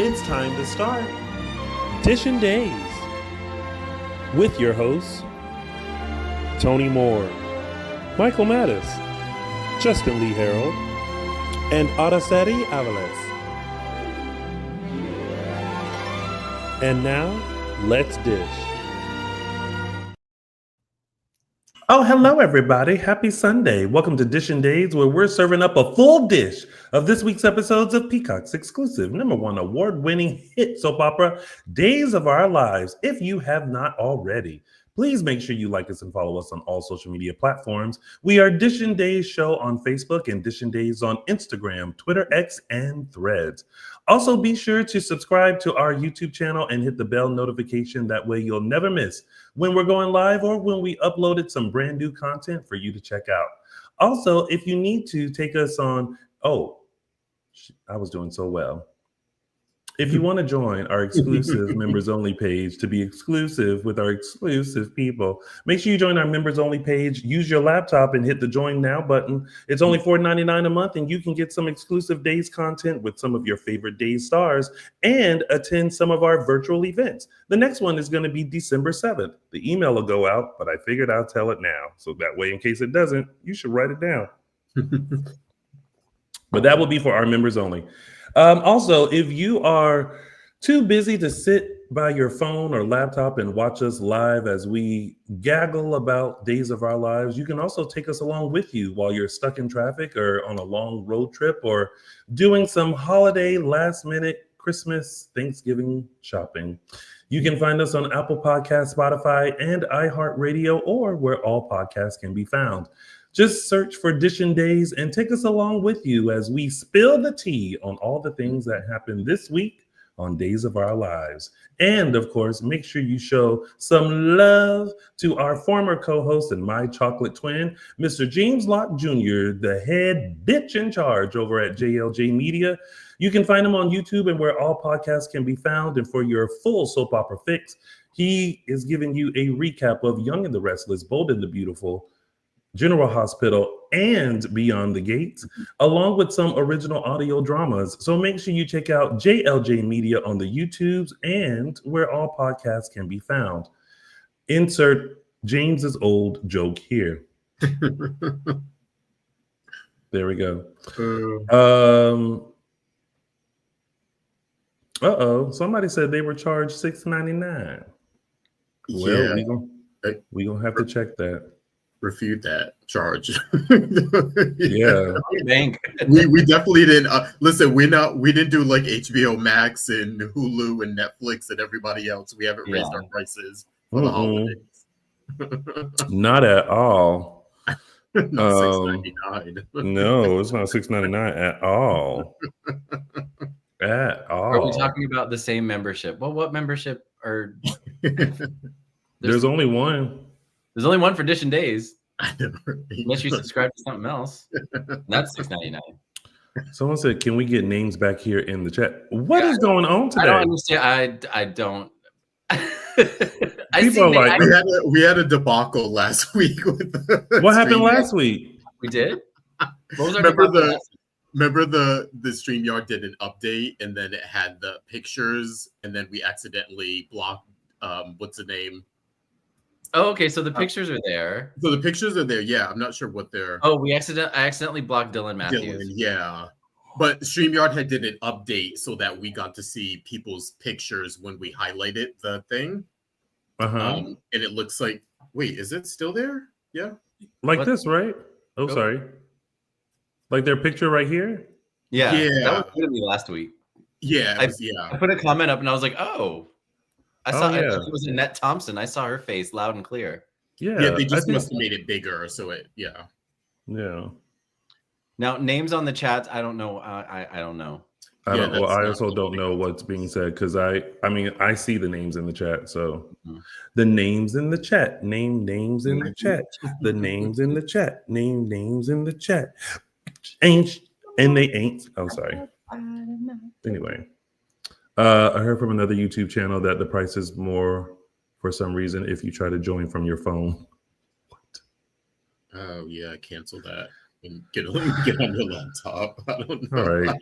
it's time to start Dishin Days with your hosts, Tony Moore, Michael Mattis, Justin Hareld, and Araceli Avalos. And now, let's dish. Oh, hello, everybody. Happy Sunday. Welcome to Dishin Days, where we're serving up a full dish of this week's episodes of Peacock's exclusive #1 award-winning hit soap opera, Days of Our Lives. If you have not already, please make sure you like us and follow us on all social media platforms. We are Dishin Days Show on Facebook and Dishin Days on Instagram, Twitter, X, and Threads. Also, be sure to subscribe to our YouTube channel and hit the bell notification. That way you'll never miss when we're going live or when we uploaded some brand new content for you to check out. Also, if you need to take us on, I was doing so well. If you want to join our exclusive members only page to be exclusive with our exclusive people, make sure you join our members only page. Use your laptop and hit the join now button. It's only $4.99 a month, and you can get some exclusive Days content with some of your favorite Days stars and attend some of our virtual events. The next one is going to be December 7th. The email will go out, but I figured I'll tell it now. So that way, in case it doesn't, you should write it down. But that will be for our members only. Also, if you are too busy to sit by your phone or laptop and watch us live as we gaggle about Days of Our Lives, you can also take us along with you while you're stuck in traffic or on a long road trip or doing some holiday last-minute Christmas, Thanksgiving shopping. You can find us on Apple Podcasts, Spotify, and iHeartRadio, or where all podcasts can be found. Just search for Dishin Days and take us along with you as we spill the tea on all the things that happened this week on Days of Our Lives. And of course, make sure you show some love to our former co-host and my chocolate twin, Mr. James Locke Jr., the head bitch in charge over at JLJ Media. You can find him on YouTube and where all podcasts can be found. And for your full soap opera fix, he is giving you a recap of Young and the Restless, Bold and the Beautiful, General Hospital, and Beyond the Gates, along with some original audio dramas. So make sure you check out JLJ Media on the YouTubes and where all podcasts can be found. Insert James's old joke here. There we go. Somebody said they were charged $6.99. Well, yeah. we gonna have to check that. Refute that charge. Yeah, we definitely didn't listen. We didn't do like HBO Max and Hulu and Netflix and everybody else. We haven't raised our prices for the holidays. Not at all. Not $6.99. No, it's not $6.99 at all. At all. Are we talking about the same membership? Well, what membership are? There's only one. There's only one for Dishin Days. Unless you subscribe to something else. That's $6.99. Someone said, "Can we get names back here in the chat?" What is going on today? I don't understand. I don't. People are like, we had a debacle last week. What happened last week? We did. What was our Remember the StreamYard did an update and then it had the pictures and then we accidentally blocked what's the name? Oh, okay. So the pictures are there. So the pictures are there. Yeah, I'm not sure what they're. Oh, I accidentally blocked Dylan Matthews. Yeah, but StreamYard did an update so that we got to see people's pictures when we highlighted the thing. And it looks like. Wait, is it still there? Yeah. Like this, right? Oh, sorry. Like their picture right here. Yeah. That was literally last week. Yeah. I put a comment up and I was like, oh. I saw it was Annette Thompson. I saw her face loud and clear. Yeah, they just must have made it bigger. So Yeah. Now, names on the chat, I don't know. I don't know. I also don't know what's being said because I see the names in the chat. So the names in the chat, names in the chat, the names in the chat, names in the chat. And they ain't. Oh, sorry. Anyway. I heard from another YouTube channel that the price is more for some reason if you try to join from your phone. What? Oh, yeah, cancel that. And get on your laptop. I don't know. All right.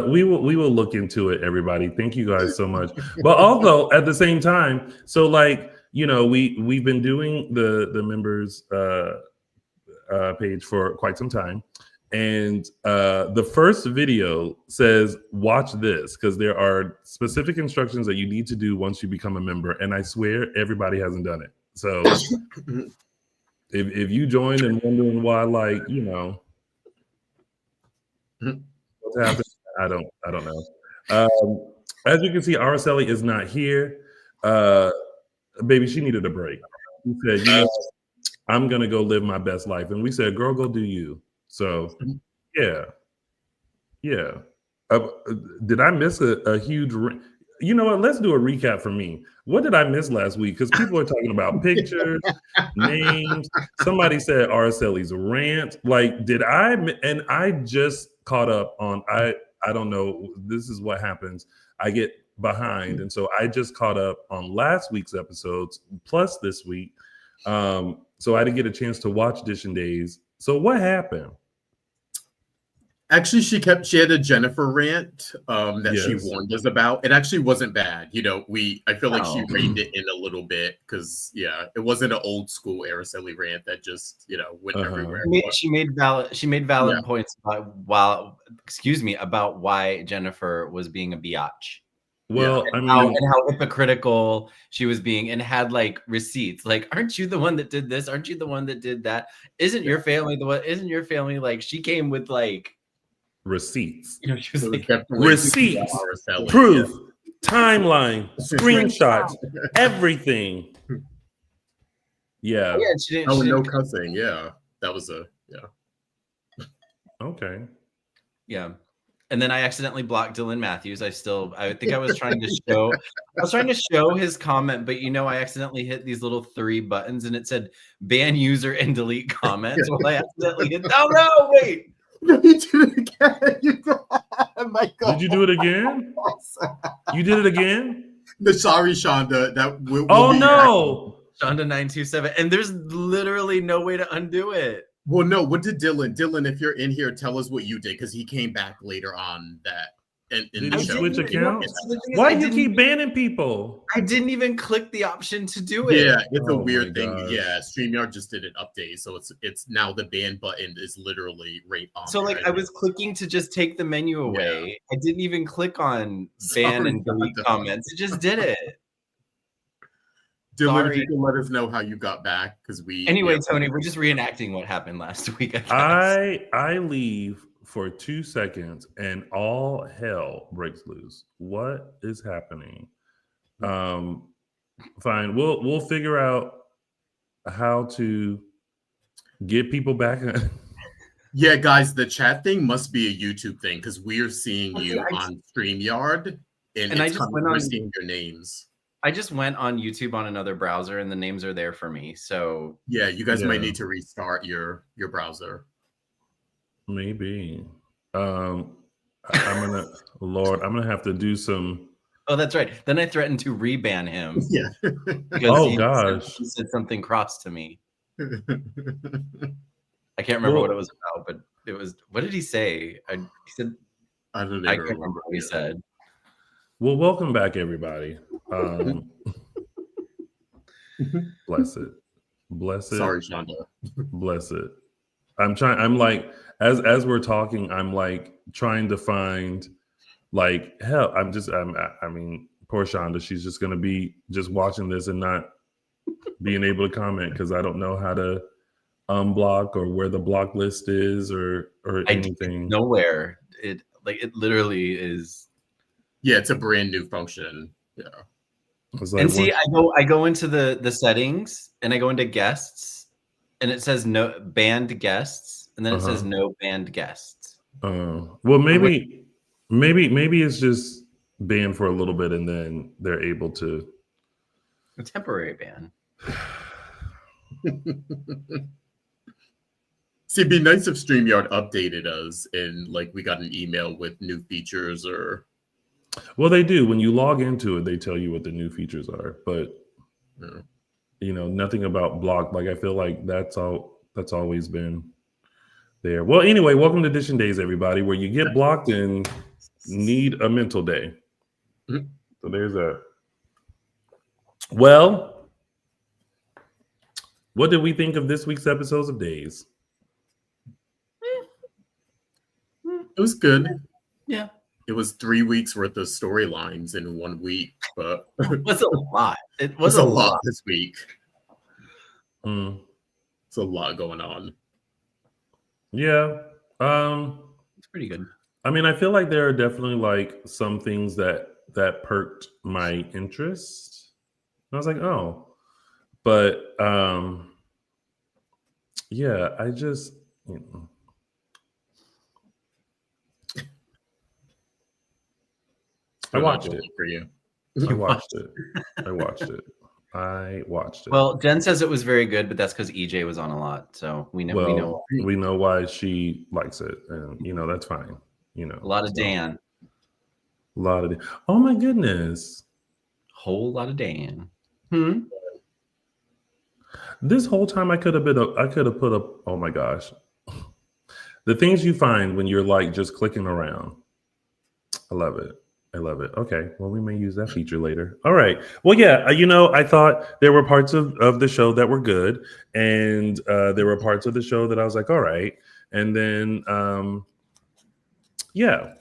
We will look into it, everybody. Thank you guys so much. But also at the same time, so like, we've been doing the members page for quite some time. And the first video says, watch this, because there are specific instructions that you need to do once you become a member. And I swear everybody hasn't done it. So if you joined and wondering why, like, what's happening, I don't know. As you can see, Araceli is not here. Baby, she needed a break. She said, I'm going to go live my best life. And we said, girl, go do you. So, yeah. Did I miss a huge... You know what? Let's do a recap for me. What did I miss last week? Because people are talking about pictures, names. Somebody said Araceli's rant. Like, did I... And I just caught up on... I don't know. This is what happens. I get behind. And so I just caught up on last week's episodes, plus this week. So I didn't get a chance to watch Dishin Days. So what happened? Actually, she had a Jennifer rant that she warned us about. It actually wasn't bad. I feel like she reined it in a little bit because, it wasn't an old school Araceli rant that just, went everywhere. She made valid points about why Jennifer was being a biatch. Well, and how hypocritical she was being, and had like receipts. Like, aren't you the one that did this? Aren't you the one that did that? Isn't your family the one? Isn't your family like? She came with like receipts. She was like receipts, proof, timeline, screenshots, everything. Yeah. She didn't. Oh, no cussing. Yeah, that was Okay. Yeah. And then I accidentally blocked Dylan Matthews. I think I was trying to show his comment, but I accidentally hit these little 3 buttons and it said ban user and delete comments. Well, I accidentally hit. Oh no! Wait. No, you did it again. Oh my God. Did you do it again? You did it again? Sorry, Shonda. That will no. Shonda 927, and there's literally no way to undo it. Well, no. What did Dylan? Dylan, if you're in here, tell us what you did, because he came back later on that. Did you switch accounts? Why do you keep banning people? I didn't even click the option to do it. Yeah, it's a weird thing. Gosh. Yeah, StreamYard just did an update, so it's now the ban button is literally right on. So like I was clicking to just take the menu away. Yeah. I didn't even click on ban and delete comments. It just did it. Dylan, if you can let us know how you got back, because we. Anyway, Tony, we're just reenacting what happened last week. I leave for 2 seconds and all hell breaks loose. What is happening? Fine, we'll figure out how to get people back. Yeah, guys, the chat thing must be a YouTube thing, because we're seeing you on StreamYard, and I just we're seeing your names. I just went on YouTube on another browser, and the names are there for me. So yeah, you guys might need to restart your browser. Maybe. I'm gonna have to do some. Oh, that's right. Then I threatened to reban him. Yeah. Gosh. He said something cross to me. I can't remember what it was about, but it was. What did he say? He said. I can't remember what he said. Well, welcome back, everybody. Bless it. Sorry, Shonda. Bless it. I'm like, as we're talking, I'm like trying to find, like, hell, I mean, poor Shonda, she's just gonna be just watching this and not being able to comment because I don't know how to unblock or where the block list is or anything. Nowhere. It literally is. Yeah, it's a brand new function. Yeah. Like, and see, I go into the settings and I go into guests and it says no banned guests and then it says no banned guests. Well, maybe it's just banned for a little bit and then they're able to. A temporary ban. See, it'd be nice if StreamYard updated us and like we got an email with new features or. Well, they do. When you log into it, they tell you what the new features are, but nothing about block. Like I feel like that's always been there. Well, anyway, welcome to Dishin Days, everybody, where you get blocked and need a mental day. Mhm. So there's that. Well, what did we think of this week's episodes of Days? It was good. Yeah. It was 3 weeks worth of storylines in 1 week, but It was a lot. It was it's a lot this week. Mm. It's a lot going on. Yeah. It's pretty good. I mean, I feel like there are definitely like some things that perked my interest. I was like, oh, but yeah, I just I watched it. For you. I watched it. I watched it. Well, Jen says it was very good, but that's because EJ was on a lot, so we know. We know why she likes it, and that's fine. A lot of Dan. A lot of. Oh my goodness! Whole lot of Dan. This whole time I could have put up. Oh my gosh! The things you find when you're like just clicking around. I love it. Okay. Well, we may use that feature later. All right. Well, yeah, I thought there were parts of the show that were good. And there were parts of the show that I was like, all right. And then, yeah,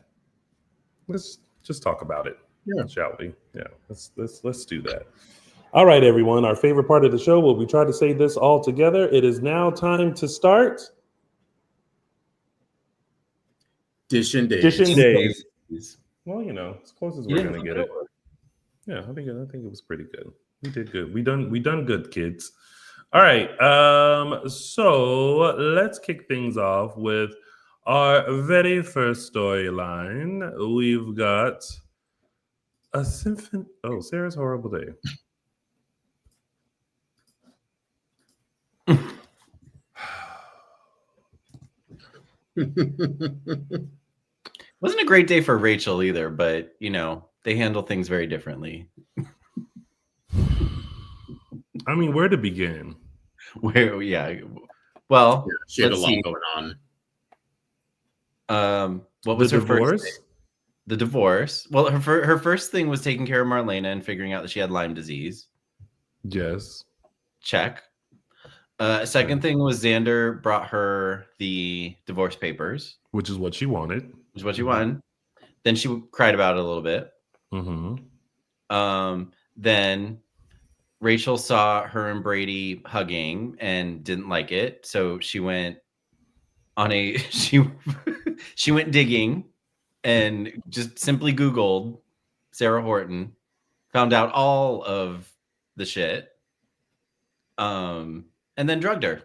let's just talk about it. Yeah. Shall we? Yeah, let's do that. All right, everyone. Our favorite part of the show, where we try to say this all together. It is now time to start. Dishin Days. Dishin Days. Well, as close as we're gonna get it. Yeah, I think it was pretty good. We did good. We done good, kids. All right. So let's kick things off with our very first storyline. We've got a symphony. Oh, Sarah's Horrible Day. Wasn't a great day for Rachel either, but they handle things very differently. I mean, where to begin? Well, she had a lot going on. What was her divorce? First day? The divorce. Well, her first thing was taking care of Marlena and figuring out that she had Lyme disease. Yes. Check. Second thing was Xander brought her the divorce papers, which is what she wanted. Then she cried about it a little bit. Mm-hmm. Then Rachel saw her and Brady hugging and didn't like it, so she went on she went digging and just simply Googled Sarah Horton, found out all of the shit, and then drugged her.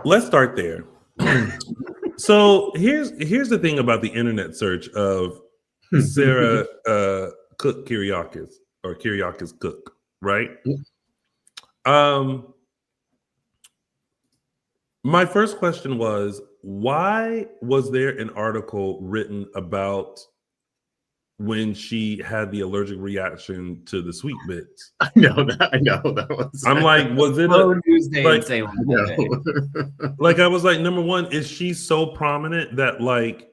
Let's start there. So here's the thing about the internet search of Sarah Cook Kyriakis or Kyriakis Cook, right? My first question was, why was there an article written about when she had the allergic reaction to the sweet bits? I know that was. I'm like, was it a Newsday like? in Salem? Like, I was like, number one, is she so prominent that like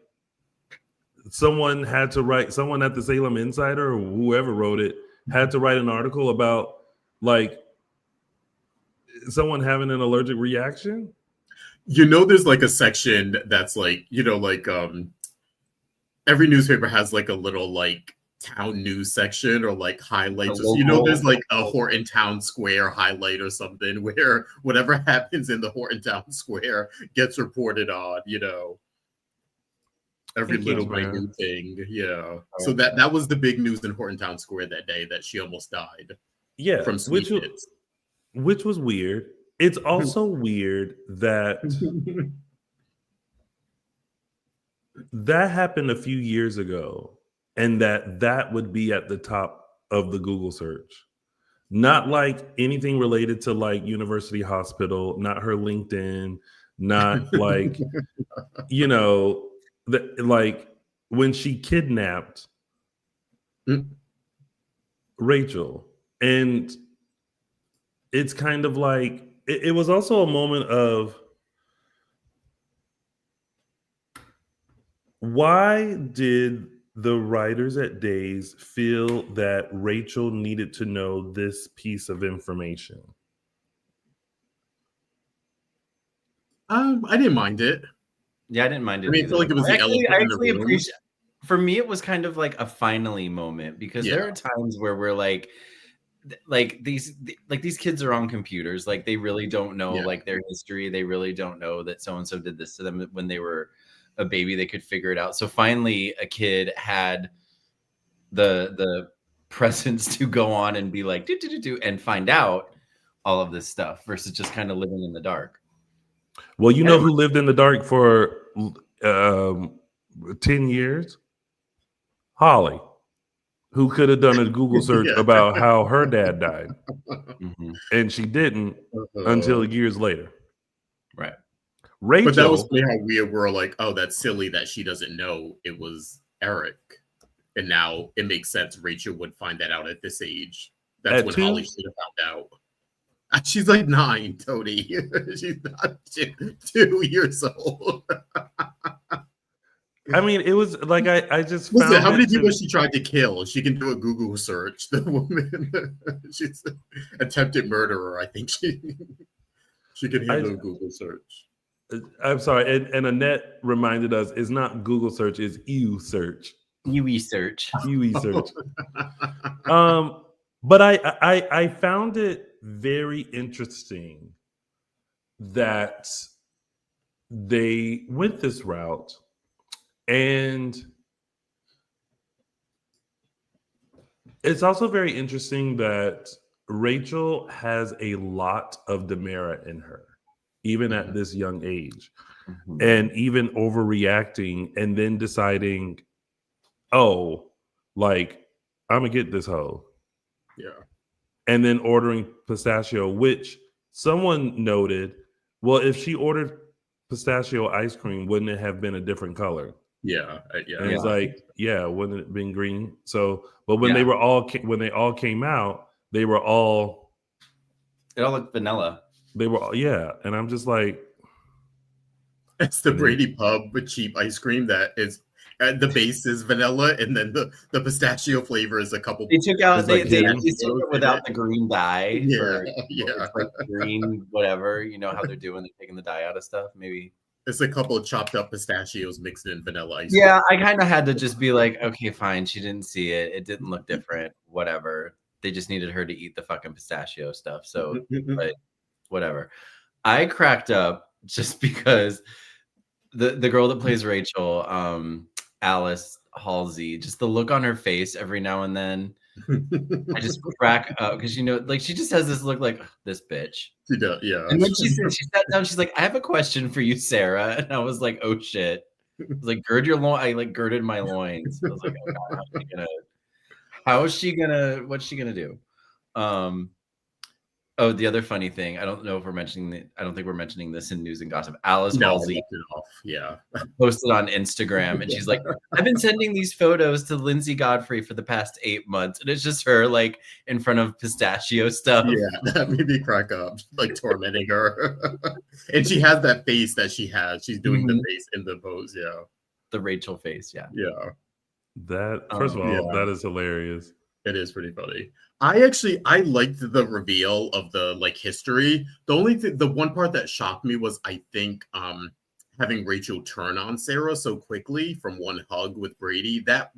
someone at the Salem Insider or whoever wrote it had to write an article about like someone having an allergic reaction? There's like a section that's like, every newspaper has like a little like town news section or like highlights. There's like a Horton Town Square highlight or something where whatever happens in the Horton Town Square gets reported on, every little minute thing. Yeah. So that was the big news in Horton Town Square that day, that she almost died. Yeah. From sweet bits. Which was weird. It's also weird that that happened a few years ago and that would be at the top of the Google search. Not like anything related to like University Hospital, not her LinkedIn, not like, like when she kidnapped Rachel. And it's kind of like, it was also a moment of Why did the writers at Days feel that Rachel needed to know this piece of information? I didn't mind it. Yeah, I didn't mind it I mean, I either. feel like it was the elephant I in the actually room. appreciate. For me, it was kind of like a finally moment because there Yeah. are times where we're like these kids are on computers, like they really don't know Yeah. like their history. They really don't know that so and so did this to them when they were a baby. They could figure it out. So finally, a kid had the presence to go on and be like do and find out all of this stuff versus just kind of living in the dark. Well, you know who lived in the dark for 10 years? Holly, who could have done a Google search Yeah. about how her dad died. Mm-hmm. And she didn't until years later. Right. Rachel. But that was funny how we were like, oh, that's silly that she doesn't know it was Eric. And now it makes sense Rachel would find that out at this age. That's when Holly should have found out. She's like 9, Tony. She's not 2 years old. I mean, it was like I just Listen, found how many people she tried to kill? She can do a Google search. The woman, she's an attempted murderer. I think she can handle a Google search. I'm sorry, and Annette reminded us it's not Google search, it's EU search. UE search. UE search. But I found it very interesting that they went this route, and it's also very interesting that Rachel has a lot of Dimeras in her, even at this young age, and even overreacting and then deciding, oh, like, I'm gonna get this hoe. Yeah. And then ordering pistachio, which someone noted, well, if she ordered pistachio ice cream, wouldn't it have been a different color? Yeah. Yeah. And it's like, yeah, wouldn't it have been green? So, but when they all came out, they were all, it all looked vanilla. They were, yeah. And I'm just like, it's the Brady Pub with cheap ice cream that is the base is vanilla, and then the pistachio flavor is a couple. They took out like they took it without the green dye. Yeah, It's like green, whatever. You know how they're doing. They're taking the dye out of stuff. Maybe it's a couple of chopped up pistachios mixed in vanilla ice cream. Yeah, I kind of had to just be like, okay, fine. She didn't see it. It didn't look different. Whatever. They just needed her to eat the fucking pistachio stuff. So, but whatever. I cracked up just because the girl that plays Rachel, Alice Halsey, just the look on her face every now and then, I just crack up because like she just has this look like this bitch. She does, yeah. And then she sat down. She's like, "I have a question for you, Sarah." And I was like, "Oh shit!" I was like, "Gird your loin." I like girded my loins. I was like, "Oh God, what's she gonna do?" Oh, the other funny thing, I don't know if we're mentioning I don't think we're mentioning this in news and gossip. Alice Halsey posted on Instagram, and she's like, I've been sending these photos to Lindsay Godfrey for the past 8 months. And it's just her like in front of pistachio stuff. Yeah, that made me crack up, like tormenting her. And she has that face that she has. She's doing the face in the pose, yeah. The Rachel face, yeah. Yeah. That, first of all, that is hilarious. It is pretty funny. I liked the reveal of the like history. The only thing, the one part that shocked me was I think having Rachel turn on Sarah so quickly from one hug with Brady. That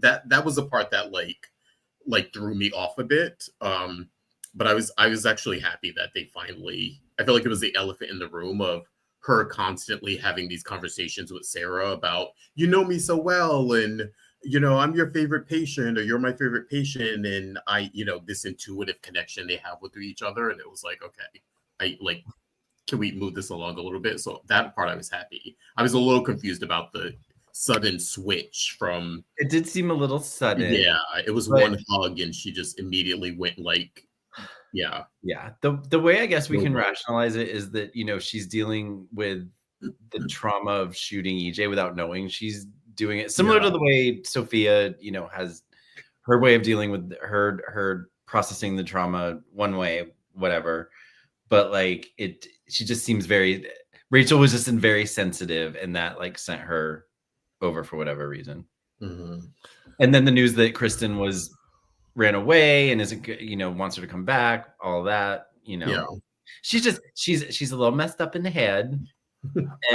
was the part that like threw me off a bit. But I was actually happy that they finally. I feel like it was the elephant in the room of her constantly having these conversations with Sarah about, you know me so well, and I'm your favorite patient, or you're my favorite patient, and this intuitive connection they have with each other. And it was like, okay, can we move this along a little bit? So that part I was happy. I was a little confused about the sudden switch from. It did seem a little sudden. Yeah, it was one hug, and she just immediately went like, yeah. The way I guess we can rationalize it is that she's dealing with the trauma of shooting EJ without knowing she's doing it, similar to the way Sophia has her way of dealing with her processing the trauma one way, whatever. But like she just seems Rachel was just very sensitive, and that like sent her over for whatever reason. Mm-hmm. And then the news that Kristen ran away and isn't, wants her to come back, all that, Yeah. she's a little messed up in the head,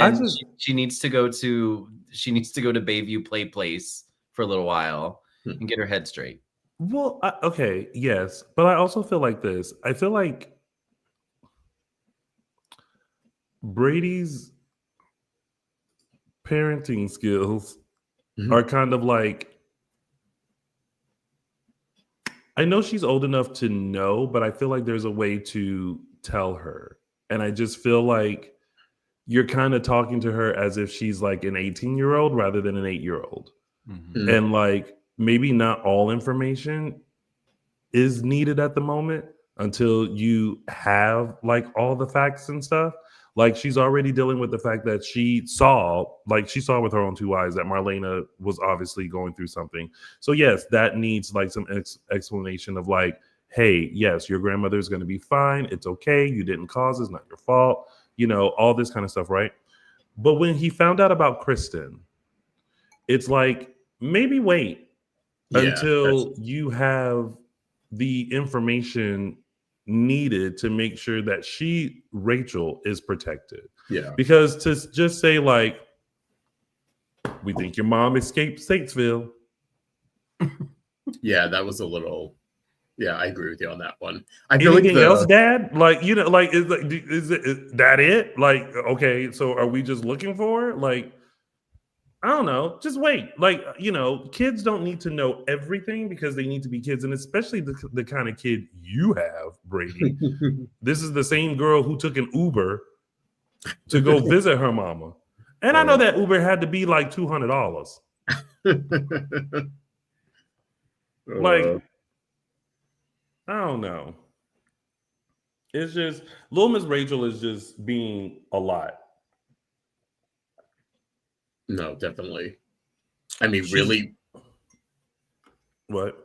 I and just she needs to go to Bayview Play Place for a little while and get her head straight. well, okay, yes, but I also feel like this. I feel like Brady's parenting skills are kind of like, I know she's old enough to know, but I feel like there's a way to tell her. And I just feel like you're kind of talking to her as if she's like an 18-year-old rather than an 8-year-old. Mm-hmm. And like maybe not all information is needed at the moment until you have like all the facts and stuff. Like she's already dealing with the fact that she saw with her own two eyes that Marlena was obviously going through something. So yes, that needs like some explanation of like, hey, yes, your grandmother is going to be fine. It's okay. You didn't cause it. It's not your fault. All this kind of stuff, right? But when he found out about Kristen, it's like, maybe wait until you have the information needed to make sure that Rachel is protected. Yeah. Because to just say like, we think your mom escaped Statesville. Yeah, that was a little. Yeah, I agree with you on that one. I feel Anything like else, Dad? Like, like, is that it? Like, okay, so are we just looking for her? Like, I don't know. Just wait. Like, kids don't need to know everything because they need to be kids. And especially the kind of kid you have, Brady. This is the same girl who took an Uber to go visit her mama. And I know that Uber had to be like $200. Like, I don't know. It's just, Little Miss Rachel is just being a lot. No, definitely. I mean, really. What?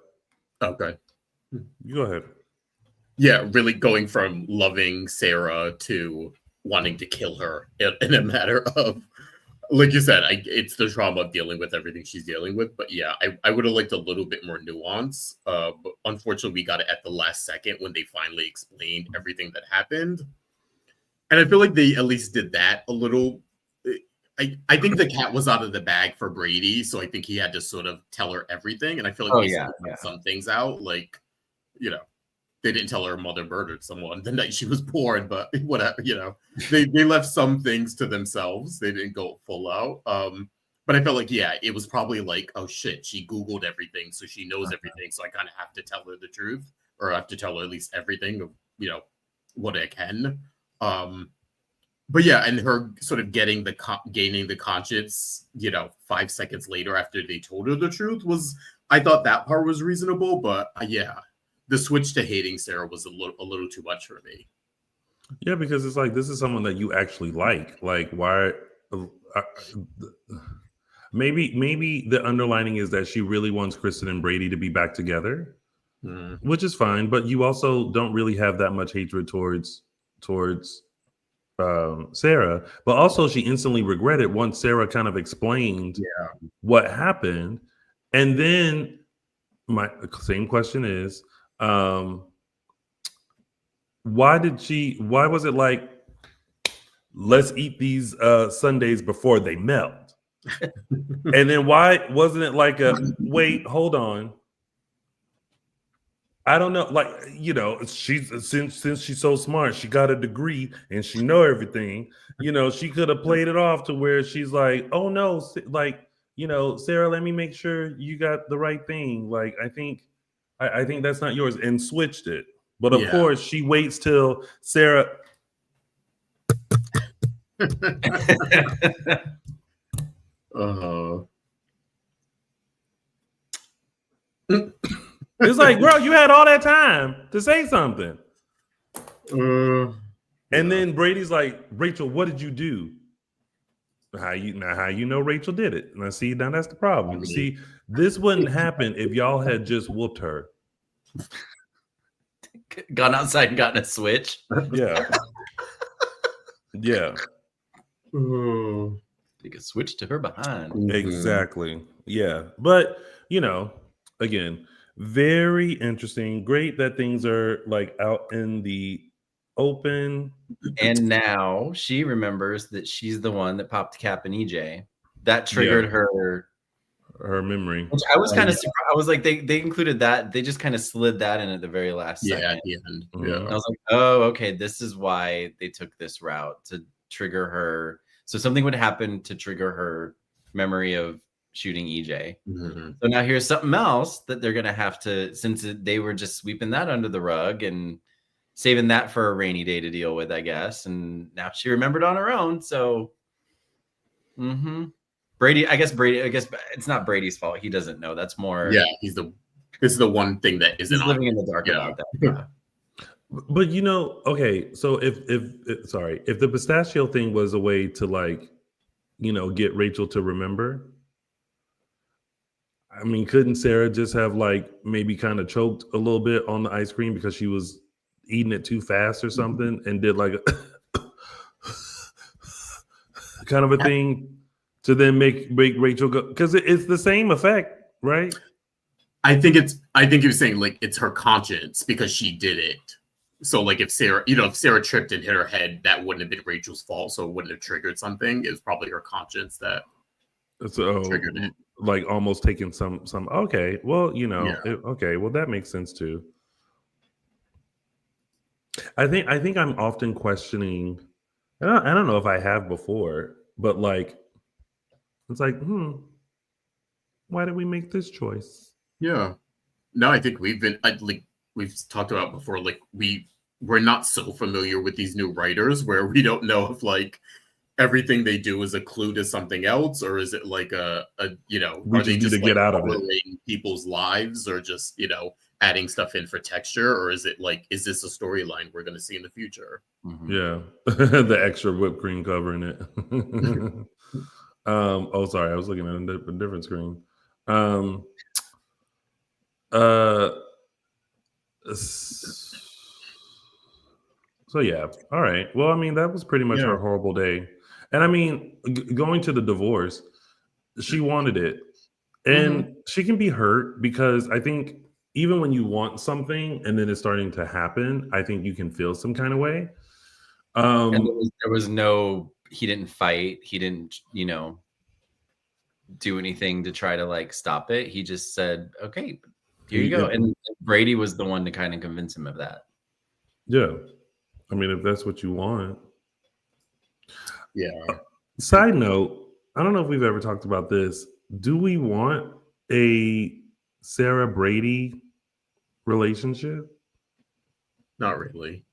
Okay. You go ahead. Yeah, really going from loving Sarah to wanting to kill her in a matter of, like you said, it's the trauma of dealing with everything she's dealing with. But yeah, I would have liked a little bit more nuance. But unfortunately, we got it at the last second when they finally explained everything that happened. And I feel like they at least did that a little. I think the cat was out of the bag for Brady, so I think he had to sort of tell her everything. And I feel like some things out, like, they didn't tell her mother murdered someone the night she was born, but whatever, they left some things to themselves. They didn't go full out. But I felt like, it was probably like, oh shit, she Googled everything, so she knows everything. So I kind of have to tell her the truth, or I have to tell her at least everything of, what I can. But yeah, and her sort of gaining the conscience, 5 seconds later after they told her the truth I thought that part was reasonable, but the switch to hating Sarah was a little too much for me. Yeah, because it's like, this is someone that you actually like. Like, why? Maybe the underlining is that she really wants Kristen and Brady to be back together, which is fine. But you also don't really have that much hatred towards Sarah. But also, she instantly regretted once Sarah kind of explained what happened. And then my same question is, why was it like, let's eat these sundaes before they melt? And then why wasn't it like wait, hold on, I don't know, like, she's since she's so smart, she got a degree and she know everything, she could have played it off to where she's like, oh no, like, Sarah, let me make sure you got the right thing, like, I think that's not yours, and switched it. But of course, she waits till Sarah. It's like, girl, you had all that time to say something. And then Brady's like, Rachel, what did you do? How you know Rachel did it? And I see, now that's the problem. See, this wouldn't happen if y'all had just whooped her. Gone outside and gotten a switch. Yeah. Yeah. Take a switch to her behind. Mhm. Exactly. Yeah. But, again, very interesting. Great that things are like out in the open. And now she remembers that she's the one that popped Cap and EJ. That triggered her memory. Which I was kind of surprised. I was like, they included that. They just kind of slid that in at the very last second. At the end. Mhm. I was like, oh, okay, this is why they took this route to trigger her. So something would happen to trigger her memory of shooting EJ. Mm-hmm. So now here's something else that they're gonna have to, since they were just sweeping that under the rug and saving that for a rainy day to deal with, I guess. And now she remembered on her own. So, Brady, I guess it's not Brady's fault. He doesn't know. That's more. Yeah, this is the one thing that isn't He's living in the dark about that. Yeah. But okay, so if the pistachio thing was a way to like, get Rachel to remember, I mean, couldn't Sarah just have like maybe kind of choked a little bit on the ice cream because she was eating it too fast or something and did like a kind of a thing to then make Rachel go, because it's the same effect, right? I think he was saying like it's her conscience because she did it. So like if Sarah tripped and hit her head, that wouldn't have been Rachel's fault, so it wouldn't have triggered something. It was probably her conscience that triggered it. Like almost taking some. Okay, well, okay, well that makes sense too. I think I'm often questioning. I don't know if I have before, but like, it's like, why did we make this choice? Yeah. No, I think we've talked about before. Like we're not so familiar with these new writers where we don't know if like everything they do is a clue to something else, or is it like we are they just just get out of it people's lives, or just adding stuff in for texture, or is it like is this a storyline we're going to see in the future? Yeah, the extra whipped cream covering it. Oh, sorry, I was looking at a different screen. So yeah, all right. Well, I mean, that was pretty much her horrible day. And I mean, going to the divorce, she wanted it. And she can be hurt because I think even when you want something and then it's starting to happen, I think you can feel some kind of way. And there was no, he didn't fight. He didn't, do anything to try to like stop it. He just said, okay, here you go. And Brady was the one to kind of convince him of that. Yeah. I mean, if that's what you want. Yeah. Side note, I don't know if we've ever talked about this. Do we want a Sarah Brady relationship? Not really.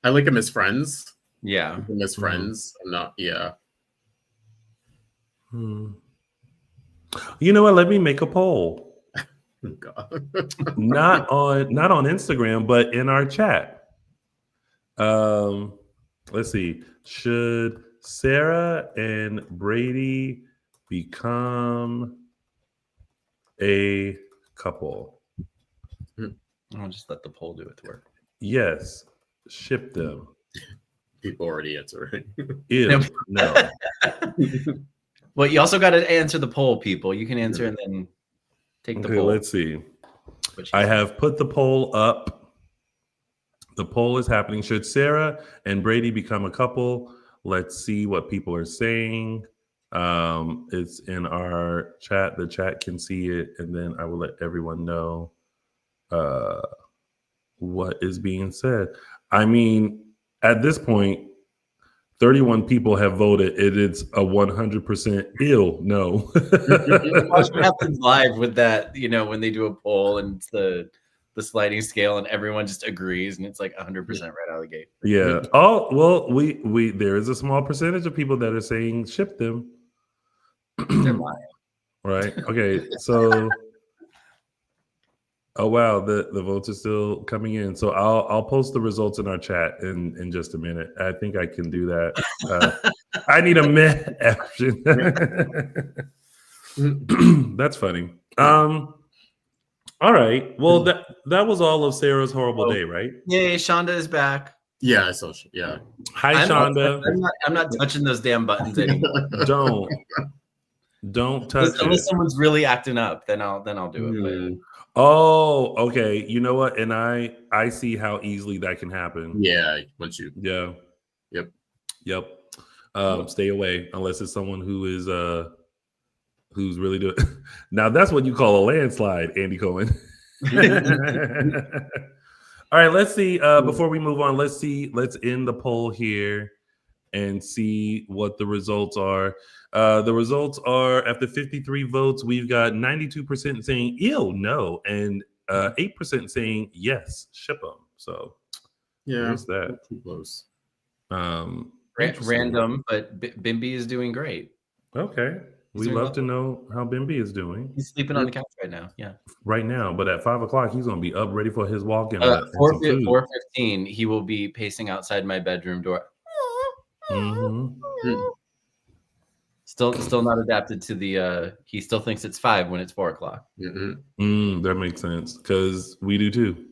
I like them as friends. Yeah. Them as friends. I'm not, You know what? Let me make a poll. God. not on Instagram, but in our chat. Let's see. Should Sarah and Brady become a couple? I'll just let the poll do its work. Yes. Ship them. People already answering. Ew, no. Well, you also got to answer the poll, people. You can answer and then take the poll. Let's see. I have put the poll up. The poll is happening. Should Sarah and Brady become a couple? Let's see what people are saying. It's in our chat. The chat can see it, and then I will let everyone know what is being said. I mean, at this point, 31 people have voted. It's a 100% ill no. Watch what happens live with that, when they do a poll and it's the sliding scale and everyone just agrees and it's like 100% right out of the gate. Yeah. Oh, well, we there is a small percentage of people that are saying ship them. They're lying. Right. Okay. So oh wow, the votes are still coming in. So I'll post the results in our chat in just a minute. I think I can do that. I need a meh option. That's funny. All right. Well, that was all of Sarah's horrible day, right? Yay, Shonda is back. Yeah, I saw. Yeah. Hi, I'm Shonda. I'm not touching those damn buttons anymore. Don't touch Unless it. someone's really acting up, then I'll do it. Mm, Oh, okay. You know what? And I see how easily that can happen. yeah. Once you. Yeah. Yep. Stay away unless it's someone who's really doing. Now that's what you call a landslide, Andy Cohen. All right, let's see. Before we move on, let's end the poll here and see what the results are. The results are after 53 votes, we've got 92% saying ew, no, and 8% saying yes, ship them. So Yeah. there's that. Too close. Random, but Bimby is doing great. Okay. We love to know how Bimby is doing. He's sleeping on the couch right now. Yeah. Right now, but at 5 o'clock, he's going to be up ready for his walk and 4:15, he will be pacing outside my bedroom door. Mm-hmm. Still not adapted to the. He still thinks it's 5 when it's 4 o'clock. That makes sense because we do too.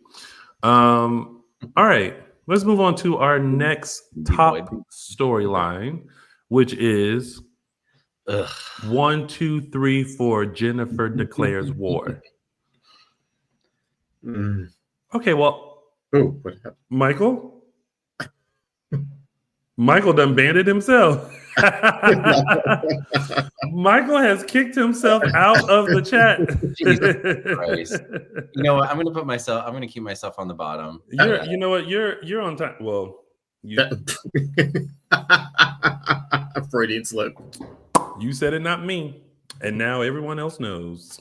All right, let's move on to our next top storyline, which is 1, 2, 3, 4. Jennifer declares war. Okay, well, what happened? Michael done banded himself. Michael has kicked himself out of the chat. Jesus Christ. You know what? I'm gonna keep myself on the bottom. You know what? You're on time. Well, Freudian slip. You said it, not me. And now everyone else knows.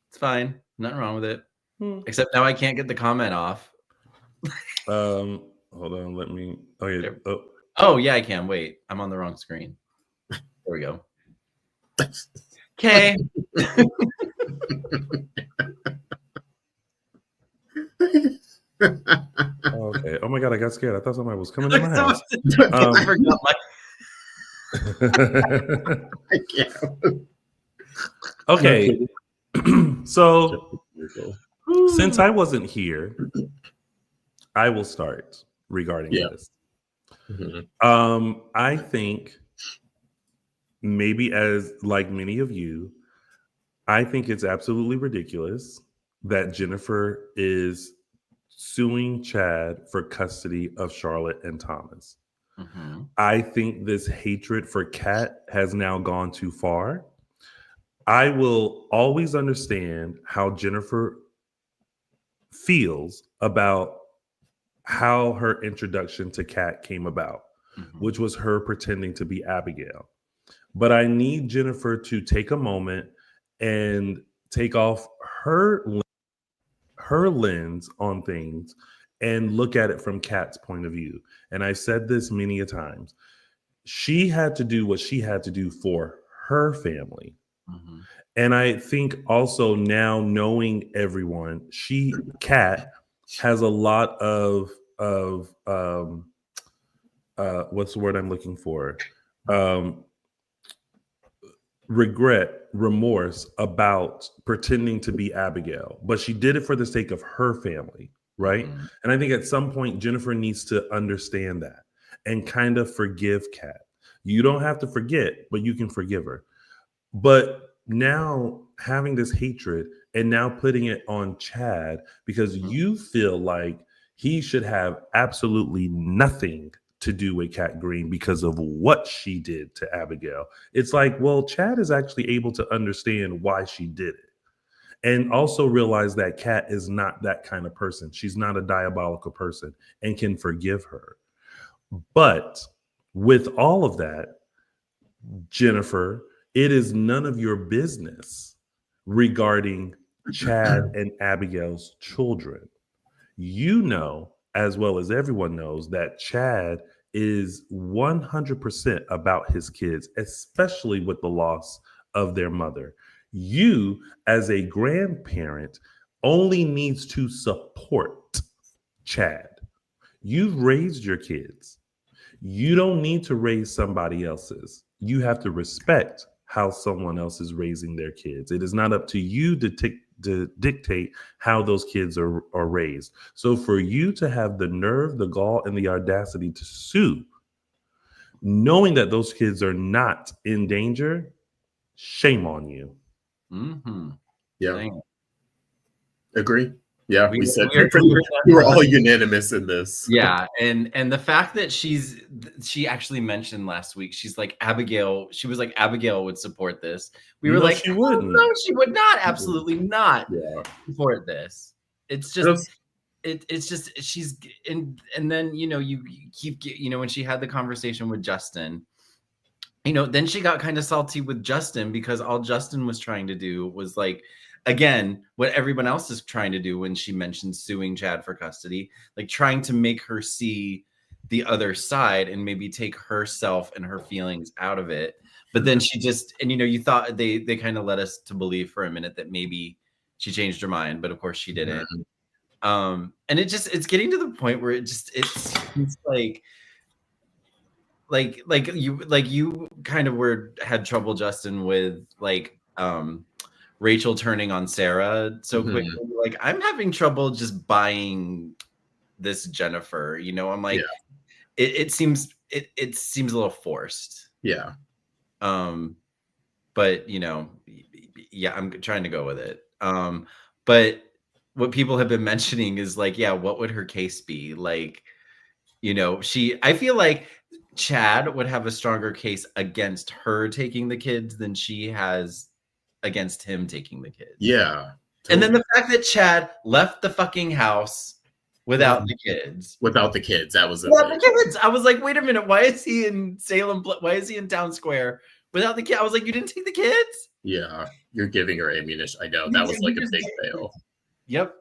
It's fine. Nothing wrong with it. Except now I can't get the comment off. Hold on. Let me. Okay. Oh, yeah, I can. Wait. I'm on the wrong screen. There we go. Okay. Okay. Oh my God, I got scared. I thought somebody was coming to my house. I forgot I can't. Okay. So since I wasn't here, I will start regarding this. I think maybe as like many of you, I think it's absolutely ridiculous that Jennifer is suing Chad for custody of Charlotte and Thomas. I think this hatred for Kat has now gone too far. I will always understand how Jennifer feels about how her introduction to Kat came about, which was her pretending to be Abigail. But I need Jennifer to take a moment and take off her lens on things and look at it from Kat's point of view. And I've said this many a times. She had to do what she had to do for her family. And I think also now knowing everyone, Kat has a lot of what's the word I'm looking for? Remorse about pretending to be Abigail, but she did it for the sake of her family, right? And I think at some point Jennifer needs to understand that and kind of forgive Kat. You don't have to forget, but you can forgive her. But now having this hatred and now putting it on Chad because you feel like he should have absolutely nothing to do with Kat Green because of what she did to Abigail. It's like, well, Chad is actually able to understand why she did it. And also realize that Kat is not that kind of person. She's not a diabolical person and can forgive her. But with all of that, Jennifer, it is none of your business regarding Chad and Abigail's children. You know, as well as everyone knows, that Chad is 100% about his kids, especially with the loss of their mother. You, as a grandparent, only needs to support Chad. You've raised your kids. You don't need to raise somebody else's. You have to respect how someone else is raising their kids. It is not up to you to dictate how those kids are raised. So for you to have the nerve, the gall, and the audacity to sue, knowing that those kids are not in danger, shame on you. Mm-hmm. Yeah. Dang. Agree. Yeah, we said we were all unanimous in this. Yeah, and the fact that she actually mentioned last week, she's like Abigail. She was like Abigail would support this. We were No, like, she wouldn't. no, she would not. Absolutely not support this. It's just. It's just she's and then you keep when she had the conversation with Justin, then she got kind of salty with Justin because all Justin was trying to do was like, again, what everyone else is trying to do when she mentioned suing Chad for custody, like trying to make her see the other side and maybe take herself and her feelings out of it. But then she just, and you thought they kind of led us to believe for a minute that maybe she changed her mind, but of course she didn't. And it's getting to the point where it's like you kind of had trouble, Justin, with like Rachel turning on Sarah so quickly. Like, I'm having trouble just buying this Jennifer. I'm like, it seems a little forced. Yeah. But I'm trying to go with it. But what people have been mentioning is like, what would her case be? Like, I feel like Chad would have a stronger case against her taking the kids than she has against him taking the kids. Yeah. Totally. And then the fact that Chad left the fucking house without the kids. Without the kids. That was the kids. I was like, wait a minute. Why is he in Salem? Why is he in Town Square without the kids? I was like, you didn't take the kids? Yeah. You're giving her ammunition. I know. That was like a big fail. Yep.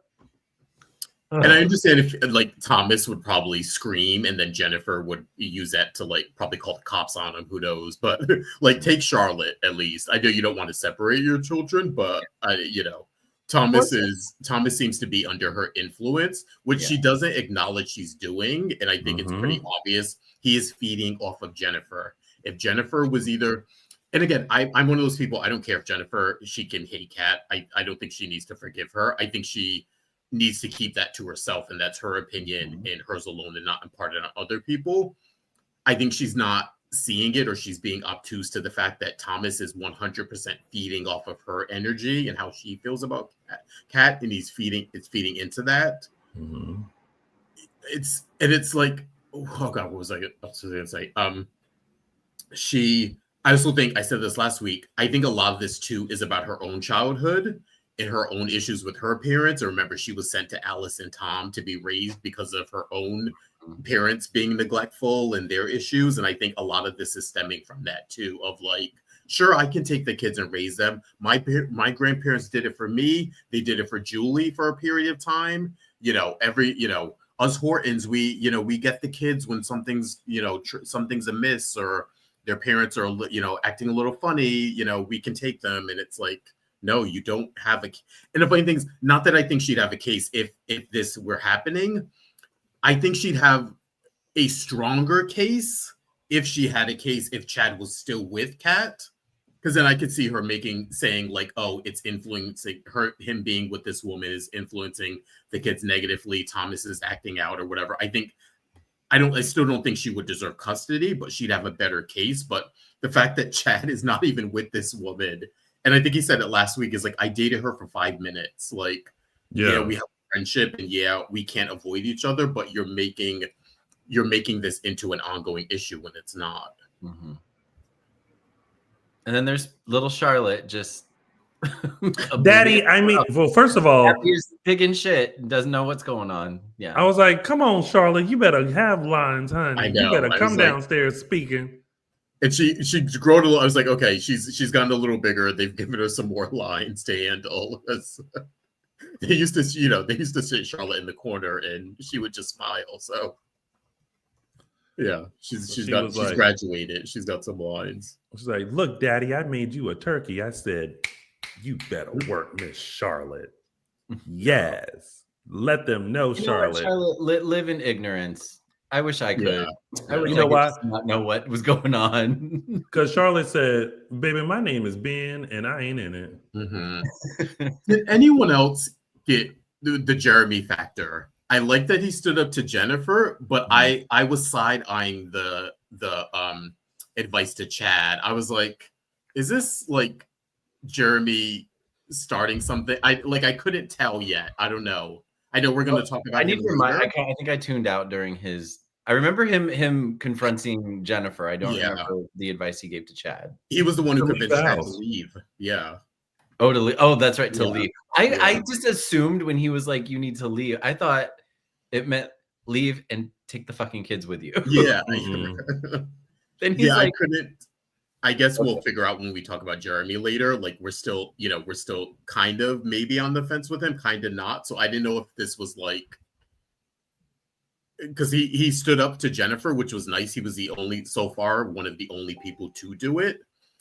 And I understand if like Thomas would probably scream and then Jennifer would use that to like probably call the cops on him. Who knows? But like take Charlotte at least. I know you don't want to separate your children, but Thomas seems to be under her influence, which she doesn't acknowledge she's doing. And I think it's pretty obvious he is feeding off of Jennifer. If Jennifer was either, and again, I'm one of those people, I don't care if Jennifer, she can hate Kat. I don't think she needs to forgive her. I think she needs to keep that to herself, and that's her opinion and hers alone and not imparted on other people. I think she's not seeing it, or she's being obtuse to the fact that Thomas is 100% feeding off of her energy and how she feels about Kat, and it's feeding into that. It's like, oh God, what was I gonna say? I also think, I said this last week, I think a lot of this too is about her own childhood and her own issues with her parents. I remember she was sent to Alice and Tom to be raised because of her own parents being neglectful and their issues. And I think a lot of this is stemming from that too, of like, sure, I can take the kids and raise them. My grandparents did it for me. They did it for Julie for a period of time. Us Hortons, we get the kids when something's, something's amiss or their parents are, acting a little funny, we can take them. And it's like, no, you don't have and the funny thing is, not that I think she'd have a case if this were happening. I think she'd have a stronger case if she had a case if Chad was still with Kat. Because then I could see her saying like, oh, it's influencing him being with this woman is influencing the kids negatively. Thomas is acting out or whatever. I still don't think she would deserve custody, but she'd have a better case. But the fact that Chad is not even with this woman, and I think he said it last week, is like, I dated her for 5 minutes. Like, we have a friendship and we can't avoid each other, but you're making this into an ongoing issue when it's not. Mm-hmm. And then there's little Charlotte just Daddy, well, first of all, he's digging shit and doesn't know what's going on. Yeah. I was like, come on, Charlotte, you better have lines, honey. I know. You better come downstairs speaking. And she's grown a little. I was like, okay, she's gotten a little bigger. They've given her some more lines to handle. They used to sit Charlotte in the corner and she would just smile. So yeah, she's graduated. She's got some lines. She's like, look, Daddy, I made you a turkey. I said, you better work, Miss Charlotte. Yes. Let them know, Charlotte. Charlotte, live in ignorance. I wish I could. I wish You I know could why? just not know what was going on. Because Charlotte said, "Baby, my name is Ben, and I ain't in it." Did anyone else get the Jeremy factor? I like that he stood up to Jennifer, but I was side eyeing the advice to Chad. I was like, is this like Jeremy starting something? I couldn't tell yet. I don't know. I know we're going to talk about him later. I think I tuned out during his. I remember him confronting Jennifer. I don't remember the advice he gave to Chad. He was the one who convinced Chad to leave. Yeah. Oh, to leave. Oh, that's right, to leave. I just assumed when he was like, "You need to leave," I thought it meant leave and take the fucking kids with you. Yeah. Then he's like, I couldn't. I guess we'll figure out when we talk about Jeremy later. Like we're still kind of maybe on the fence with him, kind of not. So I didn't know if this was like, because he stood up to Jennifer, which was nice. He was so far one of the only people to do it.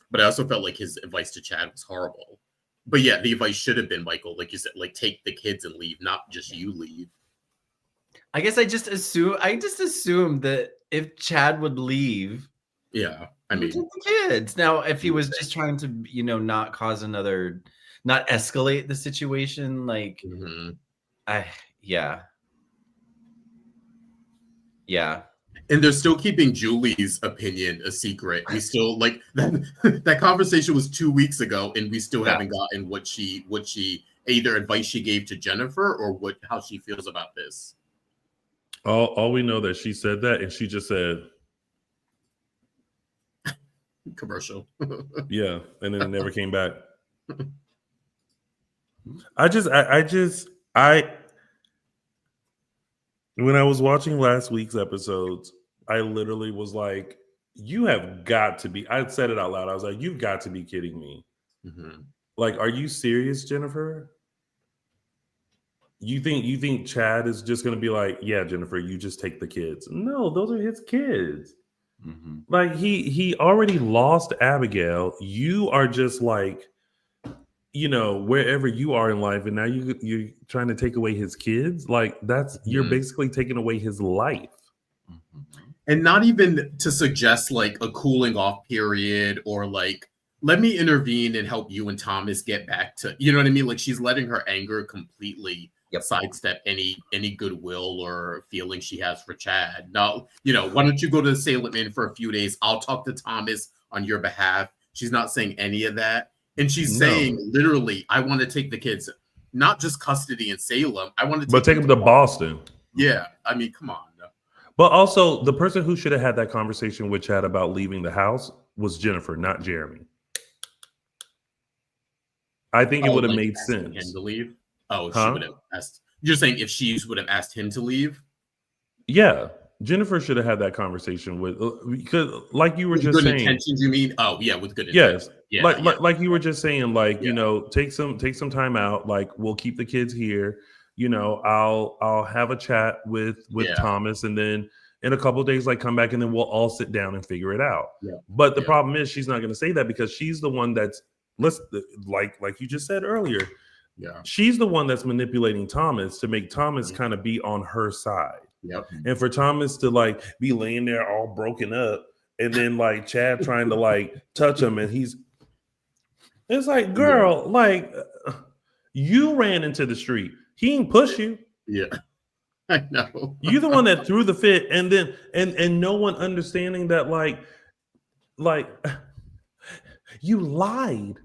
But I also felt like his advice to Chad was horrible. But yeah, the advice should have been, Michael, like you said, like take the kids and leave, not just you leave. I guess I just assumed that if Chad would leave, I mean, the kids. Now, if he was just trying to, not cause not escalate the situation, like, yeah. And they're still keeping Julie's opinion a secret. We still like that conversation was 2 weeks ago, and we still haven't gotten what she either advice she gave to Jennifer or how she feels about this. All we know that she said that, and she just said commercial. Yeah, and then it never came back. When I was watching last week's episodes, I literally was like, you have got to be, I said it out loud. I was like, you've got to be kidding me. Like, are you serious, Jennifer? You think Chad is just going to be like, yeah, Jennifer, you just take the kids? No, those are his kids. Like he already lost Abigail. You are just like, wherever you are in life, and now you're trying to take away his kids. Like you're basically taking away his life. And not even to suggest like a cooling off period or like, let me intervene and help you and Thomas get back to, you know what I mean? Like she's letting her anger completely sidestep any goodwill or feeling she has for Chad. Now, why don't you go to the Salem Inn for a few days? I'll talk to Thomas on your behalf. She's not saying any of that. And she's saying literally, I want to take the kids, not just custody in Salem. I want to take them to Boston. Yeah. I mean, come on. But also the person who should have had that conversation with Chad about leaving the house was Jennifer, not Jeremy. I think it would have made sense. Him to leave? Oh, she would have asked. You're saying if she would have asked him to leave? Yeah. Jennifer should have had that conversation because like you were just good saying. Intentions, you mean? Oh, yeah, with good intentions. Yes. Yeah, like you were just saying, like, take some time out. Like, we'll keep the kids here. I'll have a chat with Thomas, and then in a couple of days, like, come back, and then we'll all sit down and figure it out. Yeah. But the problem is she's not going to say that because she's the one that's like you just said earlier. Yeah. She's the one that's manipulating Thomas to make Thomas kind of be on her side. Yep. And for Thomas to like be laying there all broken up, and then like Chad trying to like touch him, and it's like, girl, like you ran into the street. He didn't push you. Yeah. I know. You're the one that threw the fit, and then and no one understanding that like you lied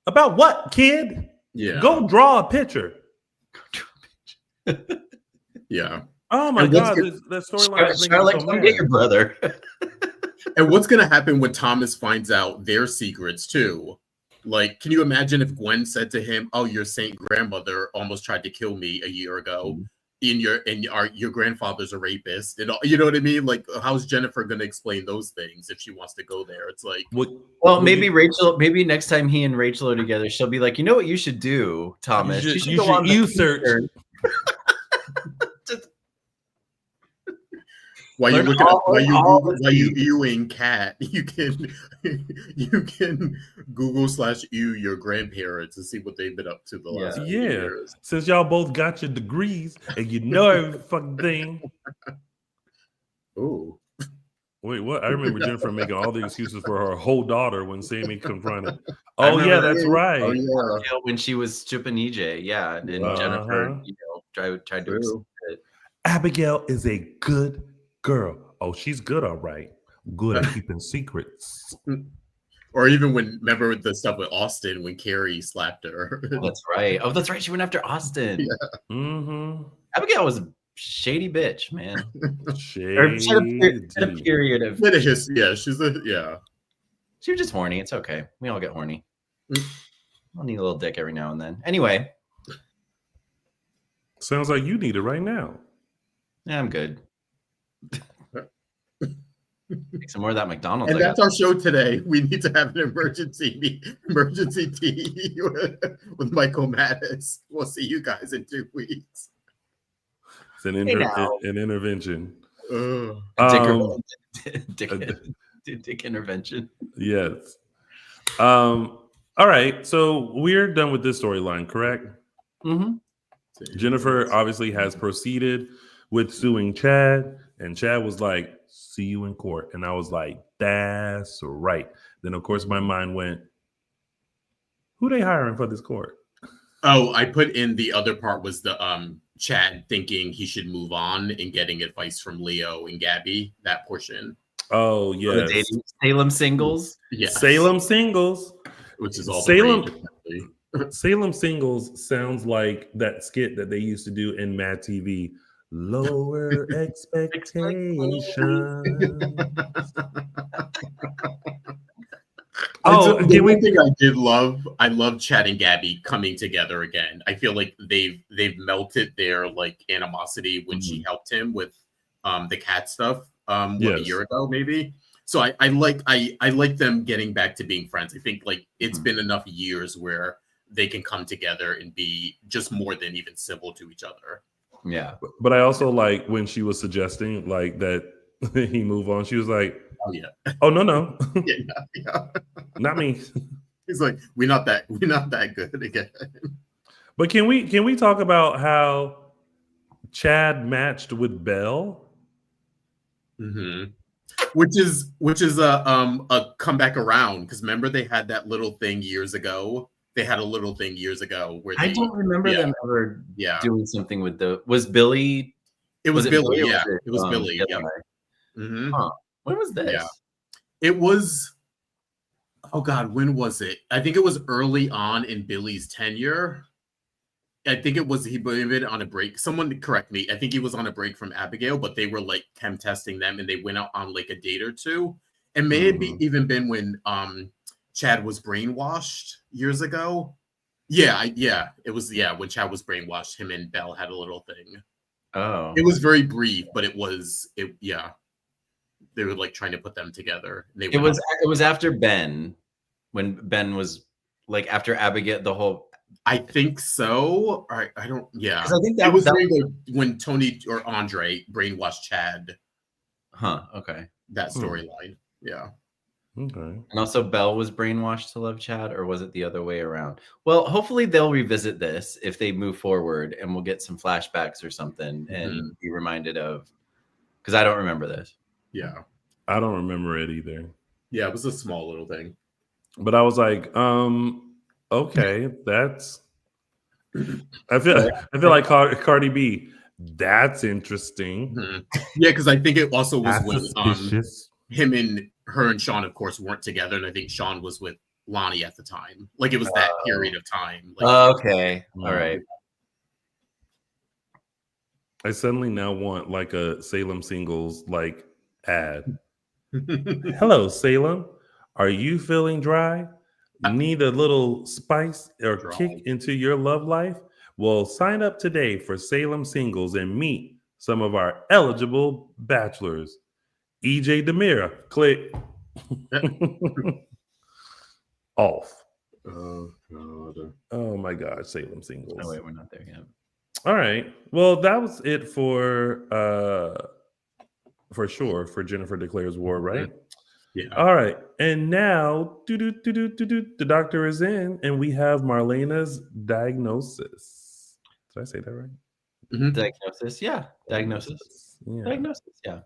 about what, kid? Yeah. Go draw a picture. Yeah. Oh my God, that storyline. Charlotte, come get your brother. And what's going to happen when Thomas finds out their secrets too? Like, can you imagine if Gwen said to him, "Oh, your saint grandmother almost tried to kill me a year ago. Your grandfather's a rapist." And you know what I mean? Like, how's Jennifer going to explain those things if she wants to go there? It's like, maybe next time he and Rachel are together, she'll be like, you know what you should do, Thomas? You should go on the search. While you viewing cat, you can Google / your grandparents and see what they've been up to the last few years. Since y'all both got your degrees and you know every fucking thing. Oh, Wait, what? I remember Jennifer making all the excuses for her whole daughter when Sammy confronted. I Oh, yeah, remember that's right. oh yeah, Abigail when she was stripping EJ, yeah, and Jennifer, Uh-huh. tried to true. accept it. Abigail is a good girl. Oh, she's good, all right. Good at keeping secrets. Or even remember the stuff with Austin when Carrie slapped her. Oh, that's right. Oh, that's right. She went after Austin. Yeah. Mm-hmm. Abigail was a shady bitch, man. Or she had a Shady. period of. Bit of history. Yeah, she's a yeah. She was just horny. It's okay. We all get horny. Mm. I'll need a little dick every now and then. Anyway, Sounds like you need it right now. yeah, I'm good. Take some more of that McDonald's. And that's our show today. We need to have an emergency tea with Michael Mattis. We'll see you guys in 2 weeks. It's an intervention. Dick intervention. Yes. All right. So we're done with this storyline, correct? Mm-hmm. Jennifer obviously has proceeded with suing Chad, and Chad was like, "See you in court." And I was like, "That's right." Then, of course, my mind went, "Who they hiring for this court?" Oh, I put in the other part was the Chad thinking he should move on and getting advice from Leo and Gabby. That portion. Oh, yes. Salem singles. Yes. Salem singles. Which is all Salem. the rage, Salem Singles sounds like that skit that they used to do in Mad TV. Lower expectations. The one thing I did love, I love Chad and Gabby coming together again. I feel like they've melted their like animosity when she helped him with the cat stuff a year ago, maybe. So I like them getting back to being friends. I think like it's been enough years where they can come together and be just more than even civil to each other. Yeah. But I also like when she was suggesting like that he move on. She was like, "Oh yeah, oh no, yeah. Not me." He's like, we're not that good again. But can we talk about how Chad matched with Belle? Mm-hmm. Which is a comeback around, because remember they had that little thing years ago. They had a little thing years ago where I don't remember them ever doing something with was Billy. It was Billy. Yeah, it was Billy. Yeah. Mm-hmm. Huh. When was this? Yeah. It was. Oh God, when was it? I think it was early on in Billy's tenure. I think it was he been on a break. Someone correct me. I think he was on a break from Abigail, but they were like chem testing them, and they went out on like a date or two. And maybe even been when Chad was brainwashed years ago. Yeah, it was when Chad was brainwashed. Him and Belle had a little thing. Oh, it was very brief, but it was. They were like trying to put them together. It was after Ben, when Ben was like after Abigail. The whole. I think so. I don't. Yeah, I think that was when Tony or Andre brainwashed Chad. Huh. Okay. That storyline. Yeah. Okay. And also Belle was brainwashed to love Chad, or was it the other way around? Well, hopefully they'll revisit this if they move forward, and we'll get some flashbacks or something and be reminded of. Because I don't remember this. Yeah. I don't remember it either. Yeah, it was a small little thing. But I was like, okay, that's. I feel like Cardi B. That's interesting. Yeah, because I think it also was when him and her and Sean, of course, weren't together, and I think Sean was with Lonnie at the time. Like it was that period of time. Like, okay, all right. I suddenly now want like a Salem Singles like ad. Hello, Salem. Are you feeling dry? Need a little spice or kick into your love life? Well, sign up today for Salem Singles and meet some of our eligible bachelors. EJ Dimeras, click. Off. Oh God. Oh my God, Salem Singles. Oh wait, we're not there yet. All right. Well, that was it for sure for Jennifer Declares War, right? Yeah. All right. And now the doctor is in, and we have Marlena's diagnosis. Did I say that right? Diagnosis, yeah. Diagnosis. Yeah. Diagnosis, yeah.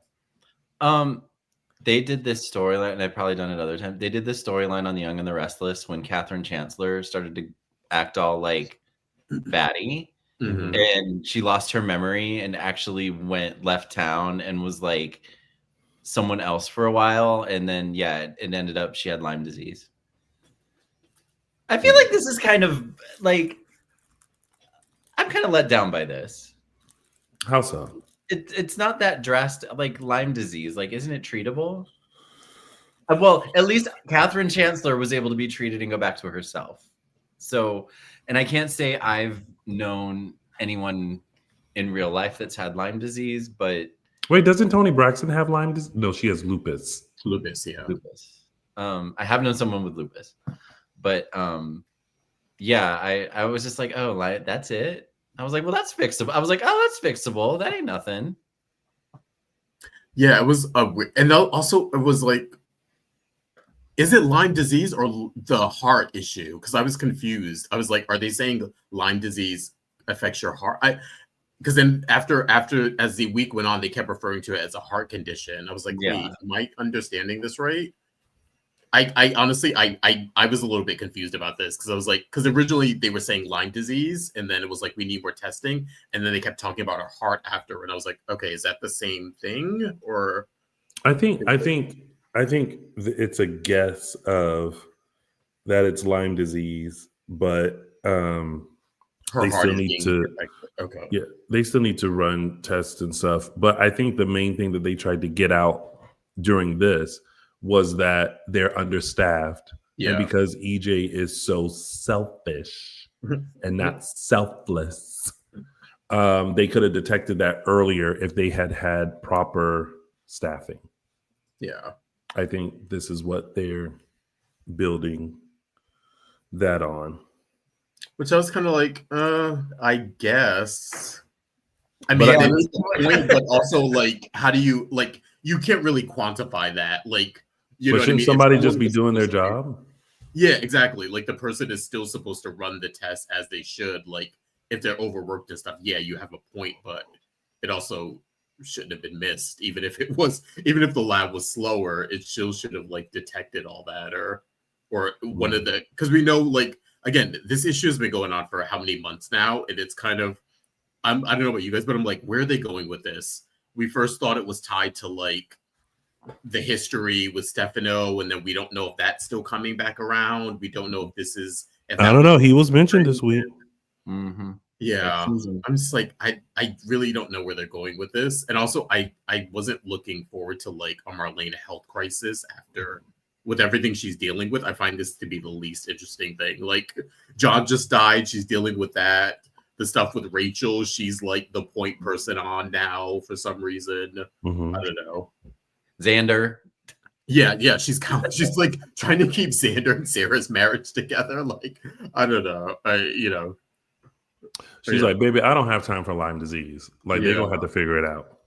They did this storyline, and I've probably done it other times. They did this storyline on The Young and the Restless when Catherine Chancellor started to act all like batty, and she lost her memory and actually left town and was like someone else for a while, and then it ended up she had Lyme disease. I feel like this is kind of like I'm kind of let down by this. How so? It's not that drastic, like Lyme disease. Like, isn't it treatable? Well, at least Catherine Chancellor was able to be treated and go back to herself. So, and I can't say I've known anyone in real life that's had Lyme disease, but wait, doesn't Toni Braxton have Lyme disease? No, she has lupus. Lupus, yeah. Lupus. I have known someone with lupus, but I was just like, oh, that's it. I was like, well, that's fixable. I was like, oh, that's fixable. That ain't nothing. Yeah, it was and also it was like, is it Lyme disease or the heart issue? Because I was confused. I was like, are they saying Lyme disease affects your heart? Because then after as the week went on, they kept referring to it as a heart condition. I was like, wait, am I understanding this right? I honestly, I was a little bit confused about this because I was like, because originally they were saying Lyme disease, and then it was like, we need more testing, and then they kept talking about her heart after, and I was like, okay, is that the same thing? Or I think it's a guess of that it's Lyme disease, but her they heart still is need to okay. Yeah, they still need to run tests and stuff. But I think the main thing that they tried to get out during this was that they're understaffed. Yeah. And because EJ is so selfish and not selfless, they could have detected that earlier if they had had proper staffing. Yeah. I think this is what they're building that on. Which I was kind of like, I guess. I mean, but also like, how do you like? You can't really quantify that. Like, you know what I mean? Somebody just be doing their job. Yeah, exactly. Like the person is still supposed to run the test as they should. Like if they're overworked and stuff, yeah, you have a point, but it also shouldn't have been missed. Even if the lab was slower, it still should have like detected all that or one of the, because we know like, again, this issue has been going on for how many months now, and it's kind of, I don't know about you guys, but I'm like, where are they going with this? We first thought it was tied to like the history with Stefano, and then we don't know if that's still coming back around. We don't know if this is. I don't know. He was mentioned this week. Mm-hmm. Yeah, I'm just like, I really don't know where they're going with this, and also I wasn't looking forward to like a Marlena health crisis after. With everything she's dealing with, I find this to be the least interesting thing. Like, John just died. She's dealing with that. The stuff with Rachel, she's like the point person on now for some reason. Mm-hmm. I don't know. Xander. Yeah. She's like trying to keep Xander and Sarah's marriage together. Like, I don't know. She's like, baby, I don't have time for Lyme disease. Like, they're going to have to figure it out.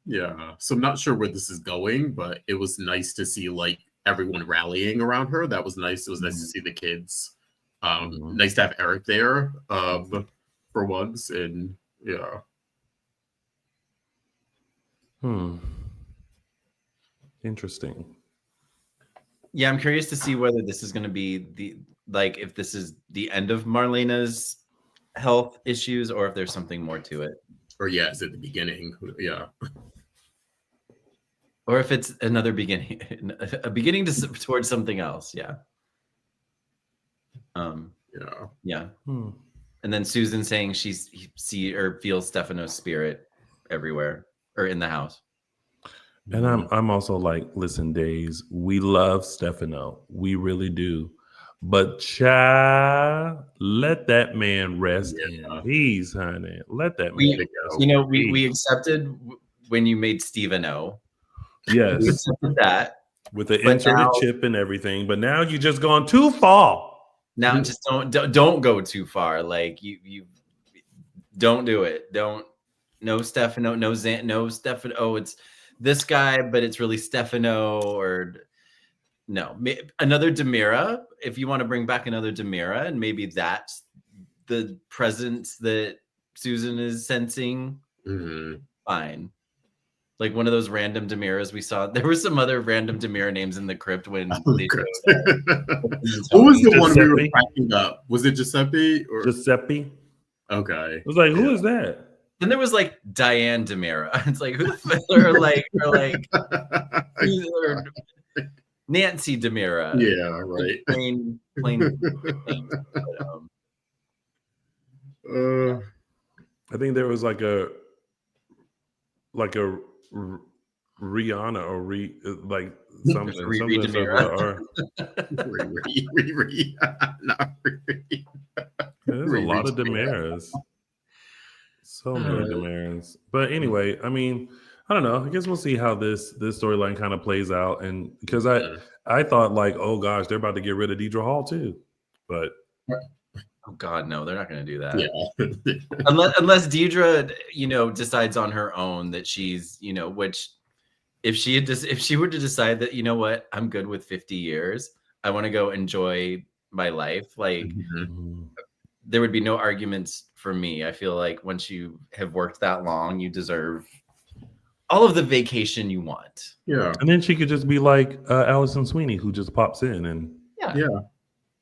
Yeah. So I'm not sure where this is going, but it was nice to see like everyone rallying around her. That was nice. It was nice to see the kids. Nice to have Eric there for once. And yeah. Interesting. Yeah, I'm curious to see whether this is going to be if this is the end of Marlena's health issues or if there's something more to it. Or yeah, it's at the beginning. Yeah. Or if it's another beginning, a beginning towards something else. Yeah. Yeah. And then Susan saying she feels Stefano's spirit everywhere or in the house. And I'm also like, listen, Days, we love Stefano. We really do. But child, let that man rest in peace, honey. Let that man go. We accepted when you made Steveno. Yes. We accepted that. With the inserted chip and everything. But now you just gone too far. Now just don't go too far. Like you don't do it. No Stefano, no Stefano. Oh, it's this guy, but it's really Stefano or no. Another Dimera, if you want to bring back another Dimera, and maybe that's the presence that Susan is sensing. Fine. Like one of those random Dimeras we saw. There were some other random Dimera names in the crypt when they What showed, was the one we were Giuseppe? cracking up? Was it Giuseppe or Giuseppe. okay? I was like, who is that? Then there was like Diane Dimera. It's like who the fuck or Nancy Dimera. Yeah, right. Plain names. But, I think there was like a Rihanna or like something. Riri something Dimera. Not Riri. There's a lot of Dimeras. So many Dimeras. But anyway, I mean, I don't know. I guess we'll see how this storyline kind of plays out. And because I thought like, oh gosh, they're about to get rid of Deidre Hall too. But oh God, no, they're not going to do that. Yeah. unless Deidre, decides on her own that she's, which if she were to decide that, you know what, I'm good with 50 years, I want to go enjoy my life. Like there would be no arguments for me. I feel like once you have worked that long, you deserve all of the vacation you want. Yeah. And then she could just be like Allison Sweeney, who just pops in and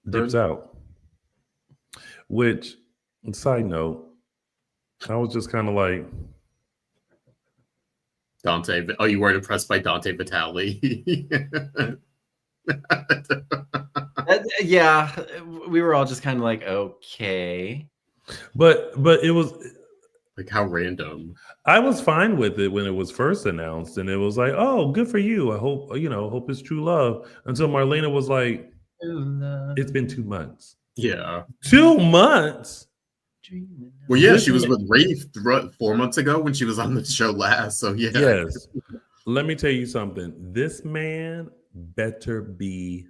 dips out. Which, side note, I was just kind of like Dante. Oh, you weren't impressed by Dante Vitale? Yeah, we were all just kind of like, okay. But it was like how random. I was fine with it when it was first announced, and it was like, oh, good for you. I hope hope it's true love. Until Marlena was like, it's been 2 months. Yeah. 2 months. Well, yeah, she was with Rafe 4 months ago when she was on the show last. So yeah. Yes. Let me tell you something. This man better be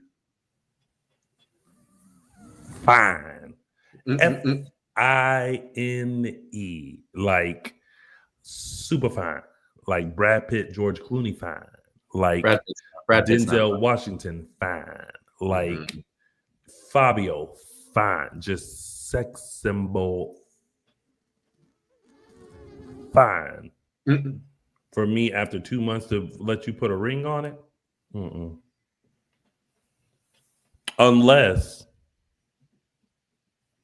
fine. Fine, like super fine, like Brad Pitt, George Clooney, fine, like Brad Denzel Washington, fine, like Fabio, fine, just sex symbol, fine. For me, after 2 months to let you put a ring on it, unless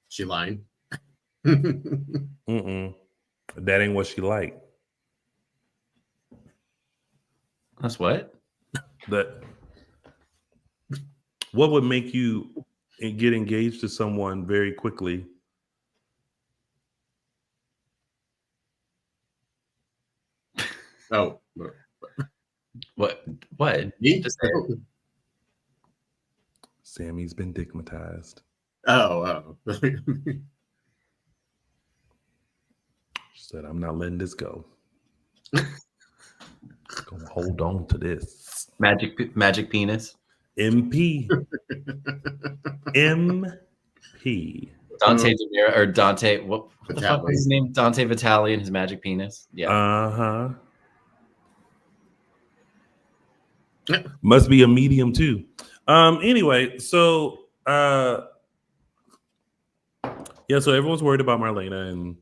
she lying. That ain't what she like. That's what? That what would make you get engaged to someone very quickly? Oh. What? Just Sammy's been digmatized. Oh. She said, I'm not letting this go. Gonna hold on to this. Magic penis. MP. MP. Dante Dimera or Dante, what the fuck was his name? Dante Vitale and his magic penis. Yeah. Must be a medium too. Anyway, so so everyone's worried about Marlena and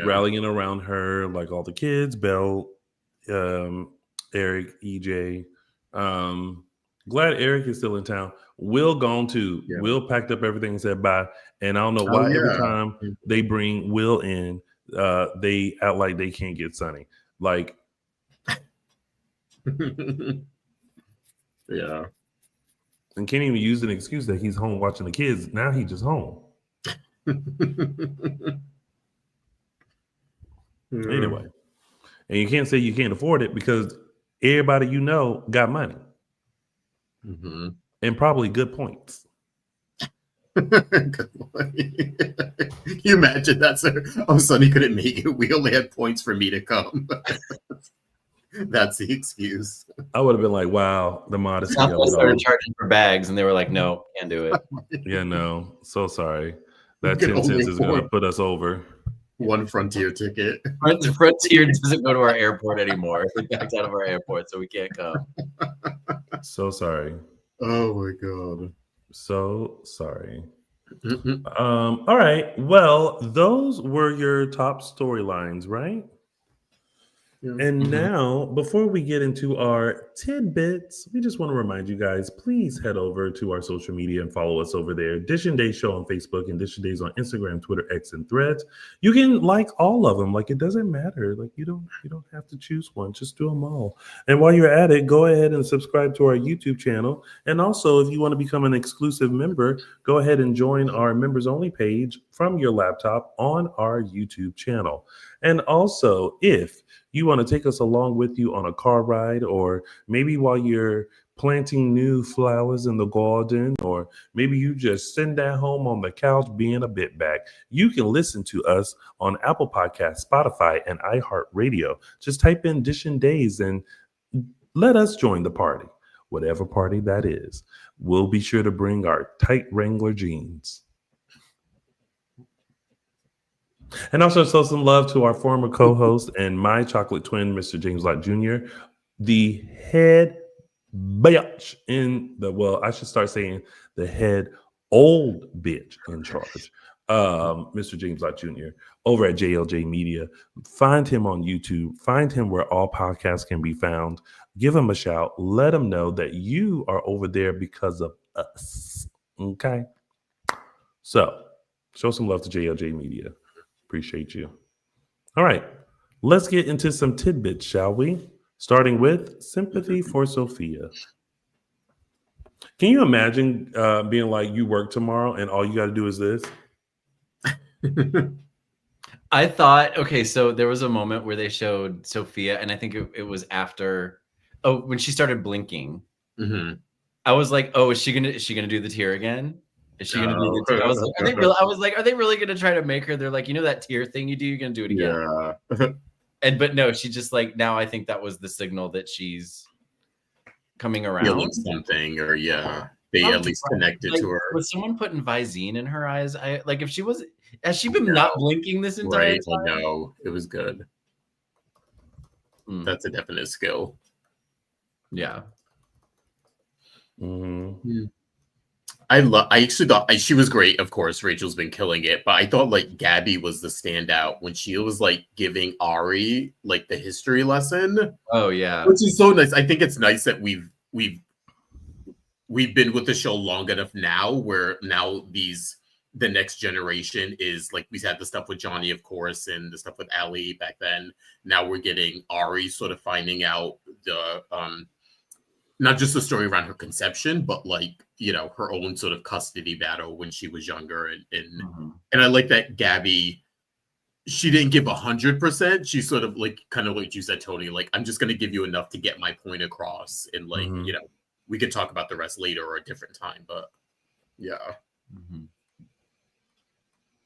rallying around her, like all the kids, Belle, Eric, EJ. Glad Eric is still in town. Will gone too. Yeah. Will packed up everything and said bye. And I don't know why every time they bring Will in, they act like they can't get Sonny. Like, yeah. And can't even use an excuse that he's home watching the kids. Now he's just home. Anyway. And you can't say you can't afford it because everybody you know got money. And probably good points. Good morning. Can you imagine that's Sonny couldn't make it. We only had points for me to come. That's the excuse. I would have been like, wow, the modesty. They started charging for bags and they were like, no, can't do it. Yeah, no. So sorry. That 10 cents is going to put us over. One Frontier ticket. Frontier doesn't go to our airport anymore. We backed out of our airport, so we can't come. So sorry. Oh my God. So sorry. All right. Well, those were your top storylines, right? And now, before we get into our tidbits, we just want to remind you guys, please head over to our social media and follow us over there. Dishin Days Show on Facebook and Dishin Days on Instagram, Twitter, X, and Threads. You can like all of them. Like, it doesn't matter. Like, you don't have to choose one. Just do them all. And while you're at it, go ahead and subscribe to our YouTube channel. And also, if you want to become an exclusive member, go ahead and join our members only page from your laptop on our YouTube channel. And also, if you want to take us along with you on a car ride, or maybe while you're planting new flowers in the garden, or maybe you just sitting at home on the couch being a bit back, you can listen to us on Apple Podcasts, Spotify, and iHeartRadio. Just type in Dishin Days and let us join the party, whatever party that is. We'll be sure to bring our tight Wrangler jeans. And also show some love to our former co-host and my chocolate twin, Mr. James Lott Jr., the head bitch in the, well, I should start saying the head old bitch in charge, Mr. James Lott Jr., over at JLJ Media. Find him on YouTube. Find him where all podcasts can be found. Give him a shout. Let him know that you are over there because of us. Okay? So, show some love to JLJ Media. Appreciate you. All right, let's get into some tidbits, shall we? Starting with sympathy for Sophia. Can you imagine being like, you work tomorrow and all you got to do is this? I thought, okay, so there was a moment where they showed Sophia, and I think it was after, when she started blinking. Mm-hmm. I was like, oh, is she gonna do the tear again? Is she gonna do the tear? I was like, are they really gonna try to make her? They're like, you know that tear thing you do, you're gonna do it again. Yeah. But no, she just like, now I think that was the signal that she's coming around. Feeling something, or they at least connected to her. Was someone putting Visine in her eyes? If she was, has she been not blinking this entire time? No, it was good. That's a definite skill. Yeah. Mm-hmm. I actually thought she was great. Of course, Rachel's been killing it, but I thought like Gabby was the standout when she was like giving Ari like the history lesson. Oh yeah, which is so nice. I think it's nice that we've been with the show long enough now, where now the next generation is like, we had the stuff with Johnny, of course, and the stuff with Allie back then. Now we're getting Ari sort of finding out the not just the story around her conception, but like, her own sort of custody battle when she was younger. And I like that Gabby, she didn't give 100%. She sort of like, kind of like you said, Tony, like, I'm just going to give you enough to get my point across. And like, we could talk about the rest later or a different time, but yeah.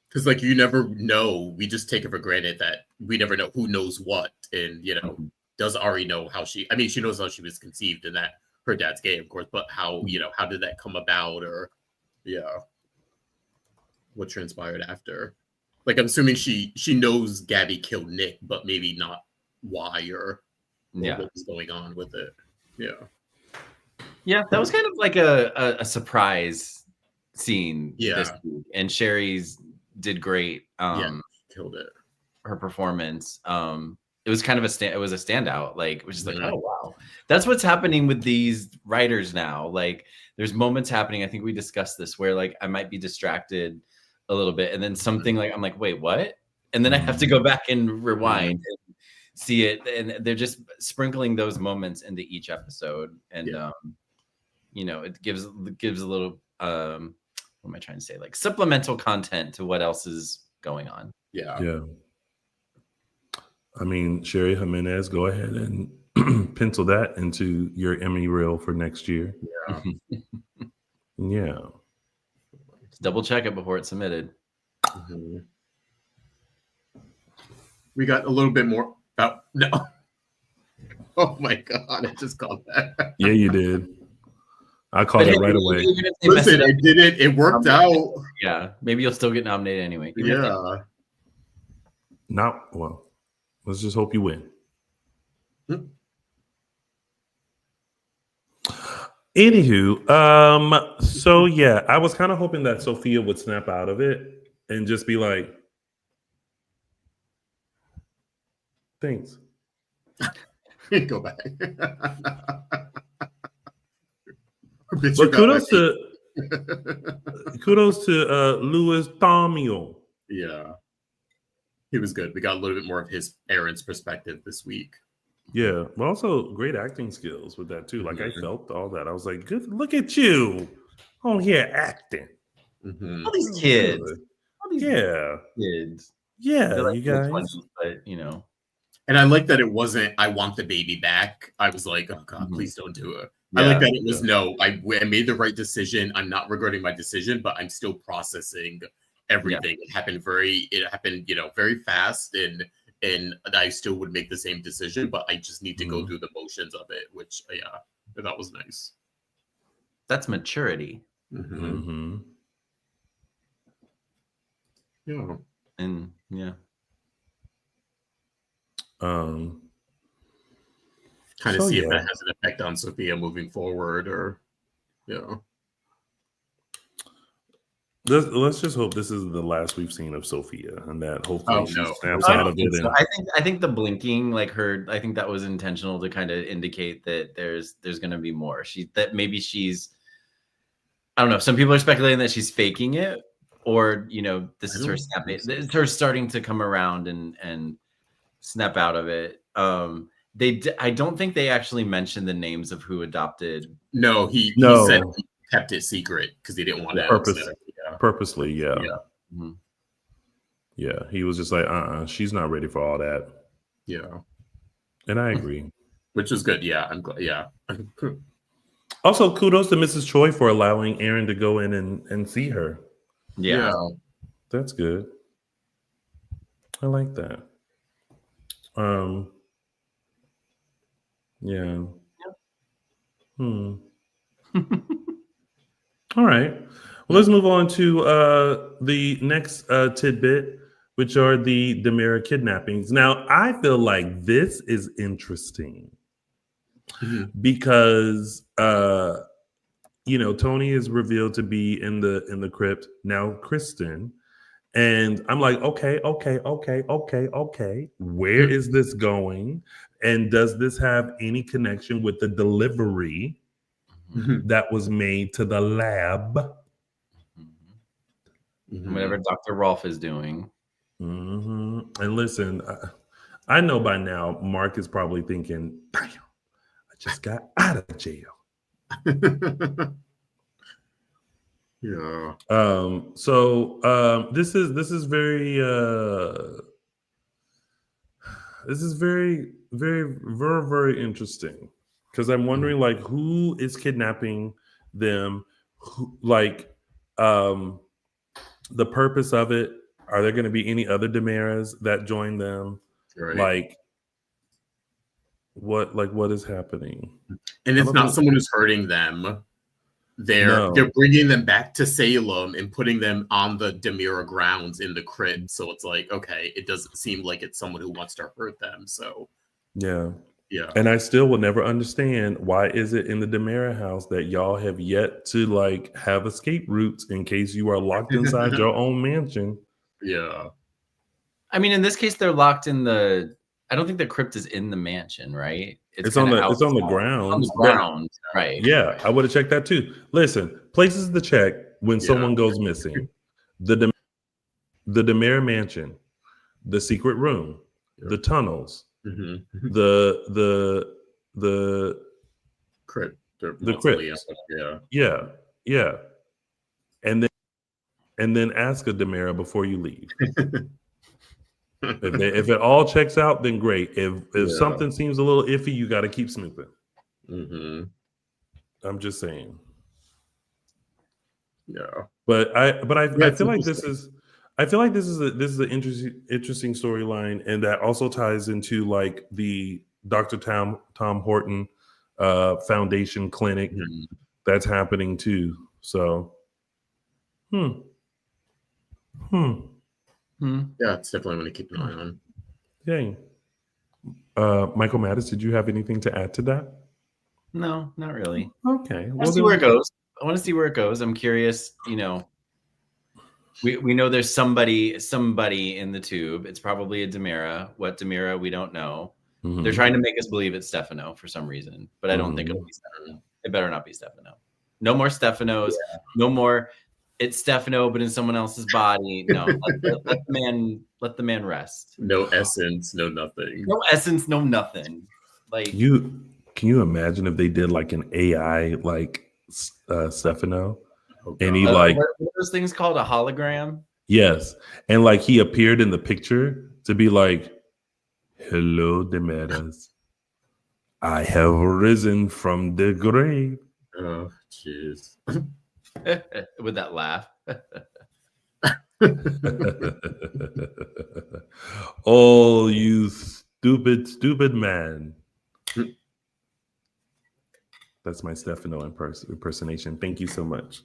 Because like, you never know. We just take it for granted that we never know who knows what. And, does Ari know how she knows how she was conceived and that her dad's gay, of course, but how did that come about, or what transpired after? Like, I'm assuming she knows Gabby killed Nick, but maybe not why or what was going on with it. Yeah, that was kind of like a surprise scene this week, and Sherry's did great. Killed it. Her performance. It was kind of a standout, like, which is like, oh wow, that's what's happening with these writers now. Like, there's moments happening. I think we discussed this where like I might be distracted a little bit, and then something like I'm like, wait, what? And then I have to go back and rewind and see it, and they're just sprinkling those moments into each episode, and it gives a little what am I trying to say? Like supplemental content to what else is going on. Yeah. I mean, Sherry Jimenez, go ahead and pencil that into your Emmy reel for next year. Yeah. Just double check it before it's submitted. We got a little bit more about no. Oh my God, I just called that. Yeah, you did. I called it right away. Listen, I did it. It worked out. Yeah, maybe you'll still get nominated anyway. Well. Let's just hope you win. Anywho, so yeah, I was kind of hoping that Sophia would snap out of it and just be like, thanks. Go back. But kudos to Louis Tomio. Yeah. He was good. We got a little bit more of his Aaron's perspective this week. Yeah, but also great acting skills with that too. Like I felt all that. I was like, good, look at you. Oh yeah, acting. All these kids. All these kids. Yeah, they're like you guys. 20s, but you know. And I like that it wasn't, I want the baby back. I was like, oh God, please don't do it. Yeah. I like that it was, no, I made the right decision. I'm not regretting my decision, but I'm still processing everything. Yeah. It happened, you know, very fast, and I still would make the same decision, but I just need to go through the motions of it, which, yeah, that was nice. That's maturity. Yeah. And yeah. Kind of see if that has an effect on Sophia moving forward, or Let's just hope this is the last we've seen of Sophia, and that hopefully she snaps out of it. So. I think the blinking, like I think that was intentional to kind of indicate that there's going to be more. Maybe she's, I don't know. Some people are speculating that she's faking it, or you know, this is her snapping. It's her starting to come around and snap out of it. I don't think they actually mentioned the names of who adopted. No, he said he kept it secret because he didn't want to purposely. Yeah. Yeah. He was just like, she's not ready for all that. Yeah. And I agree. Which was good. Yeah. I'm glad. Yeah. Also, kudos to Mrs. Choi for allowing Aaron to go in and see her. Yeah. That's good. I like that. Yeah. All right. Well, let's move on to the next tidbit, which are the Dimeras kidnappings. Now, I feel like this is interesting because you know, Tony is revealed to be in the crypt. Now Kristen. And I'm like, okay. Where is this going? And does this have any connection with the delivery that was made to the lab? Whatever Dr. Rolf is doing. And listen, I know by now Mark is probably thinking, damn, I just got out of jail. Yeah. So this is very very interesting, because I'm wondering like who is kidnapping them, the purpose of it. Are there going to be any other Dimeras that join them? Right. What is happening? And it's not someone who's hurting them. They're bringing them back to Salem and putting them on the Dimeras grounds in the crypt. So it's like, okay, it doesn't seem like it's someone who wants to hurt them. So yeah. And I still will never understand, why is it in the Dimeras house that y'all have yet to like have escape routes in case you are locked inside your own mansion? Yeah. I mean, in this case, they're locked in the. I don't think the crypt is in the mansion, right? It's on the ground. On the ground, right? Yeah, right. I would have checked that too. Listen, places to check when someone goes missing: the Dimeras mansion, the secret room, the tunnels, the crypt, the crypt. Yeah. And then ask a Dimeras before you leave. If it all checks out, then great. If something seems a little iffy, you got to keep snooping. I'm just saying. Yeah, but I feel like this is an interesting storyline, and that also ties into like the Dr. Tom Horton Foundation clinic that's happening too. So, yeah, it's definitely one to keep an eye on. Dang. Michael Mattis, did you have anything to add to that? No, not really. Okay. I want to see where it goes. I'm curious, you know. We know there's somebody in the tube. It's probably a Dimeras. What Dimeras, we don't know. They're trying to make us believe it's Stefano for some reason, but I don't think it'll be Stefano. It better not be Stefano. No more Stefanos. Yeah. No more. It's Stefano, but in someone else's body. No, let the man rest. No essence, no nothing. No essence, no nothing. Like can you imagine if they did like an AI like Stefano, and he like what are those things called, a hologram? Yes, and like he appeared in the picture to be like, "Hello, Dimeras. I have risen from the grave." Oh, jeez. With that laugh. Oh, you stupid man. That's my Stefano impersonation. Thank you so much.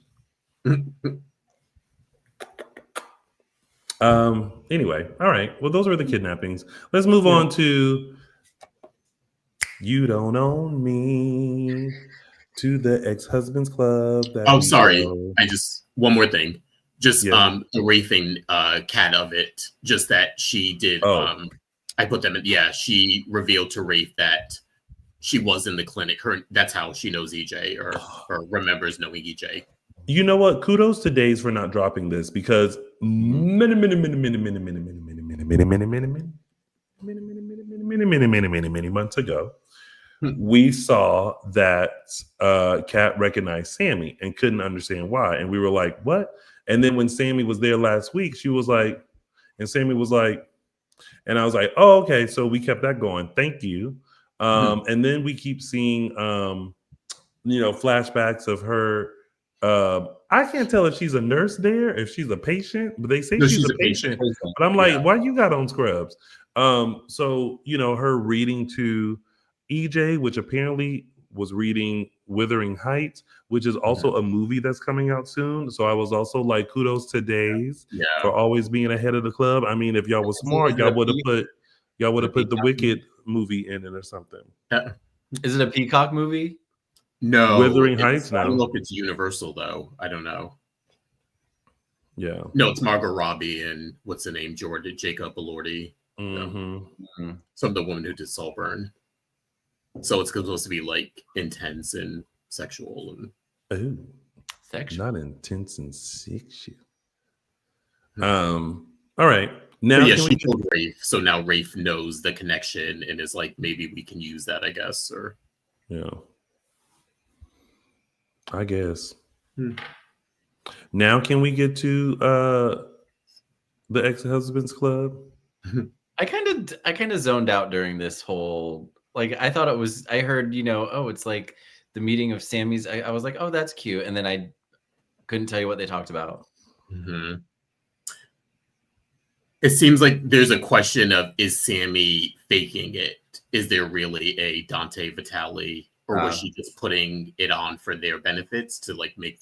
Anyway, all right. Well, those were the kidnappings. Let's move on to You Don't Own Me, to the ex-husband's club. Sorry. One more thing. Just erasing Kat of it. Just that she did. I put them in. Yeah, she revealed to Rafe that she was in the clinic. That's how she knows EJ or remembers knowing EJ. You know what? Kudos to Days for not dropping this, because many months ago, we saw that Kat recognized Sammy and couldn't understand why. And we were like, what? And then when Sammy was there last week, she was like, and Sammy was like, and I was like, oh, okay. So we kept that going. Thank you. And then we keep seeing, flashbacks of her. I can't tell if she's a nurse there, if she's a patient, but they say she's a patient. But I'm like, why you got on scrubs? So, her reading to EJ, which apparently was reading Wuthering Heights, which is also a movie that's coming out soon. So I was also like, kudos to Days for always being ahead of the club. I mean, if y'all was smart, y'all would have put the Wicked movie in it or something. Is it a Peacock movie? No, Wuthering Heights. I don't know if it's Universal though. I don't know. Yeah. No, it's Margot Robbie and what's the name? Jacob Elordi. Some of the woman who did Saltburn. So it's supposed to be like intense and sexual and sexual. Not intense and sexual. All right. Now she told Rafe. So now Rafe knows the connection and is like, maybe we can use that, I guess. Or I guess. Now can we get to the ex-husband's club? I kind of zoned out during this whole, like, I thought it was, I heard, it's like the meeting of Sammy's. I was like, oh, that's cute. And then I couldn't tell you what they talked about. It seems like there's a question of, is Sammy faking it? Is there really a Dante Vitale? Or was she just putting it on for their benefits to like make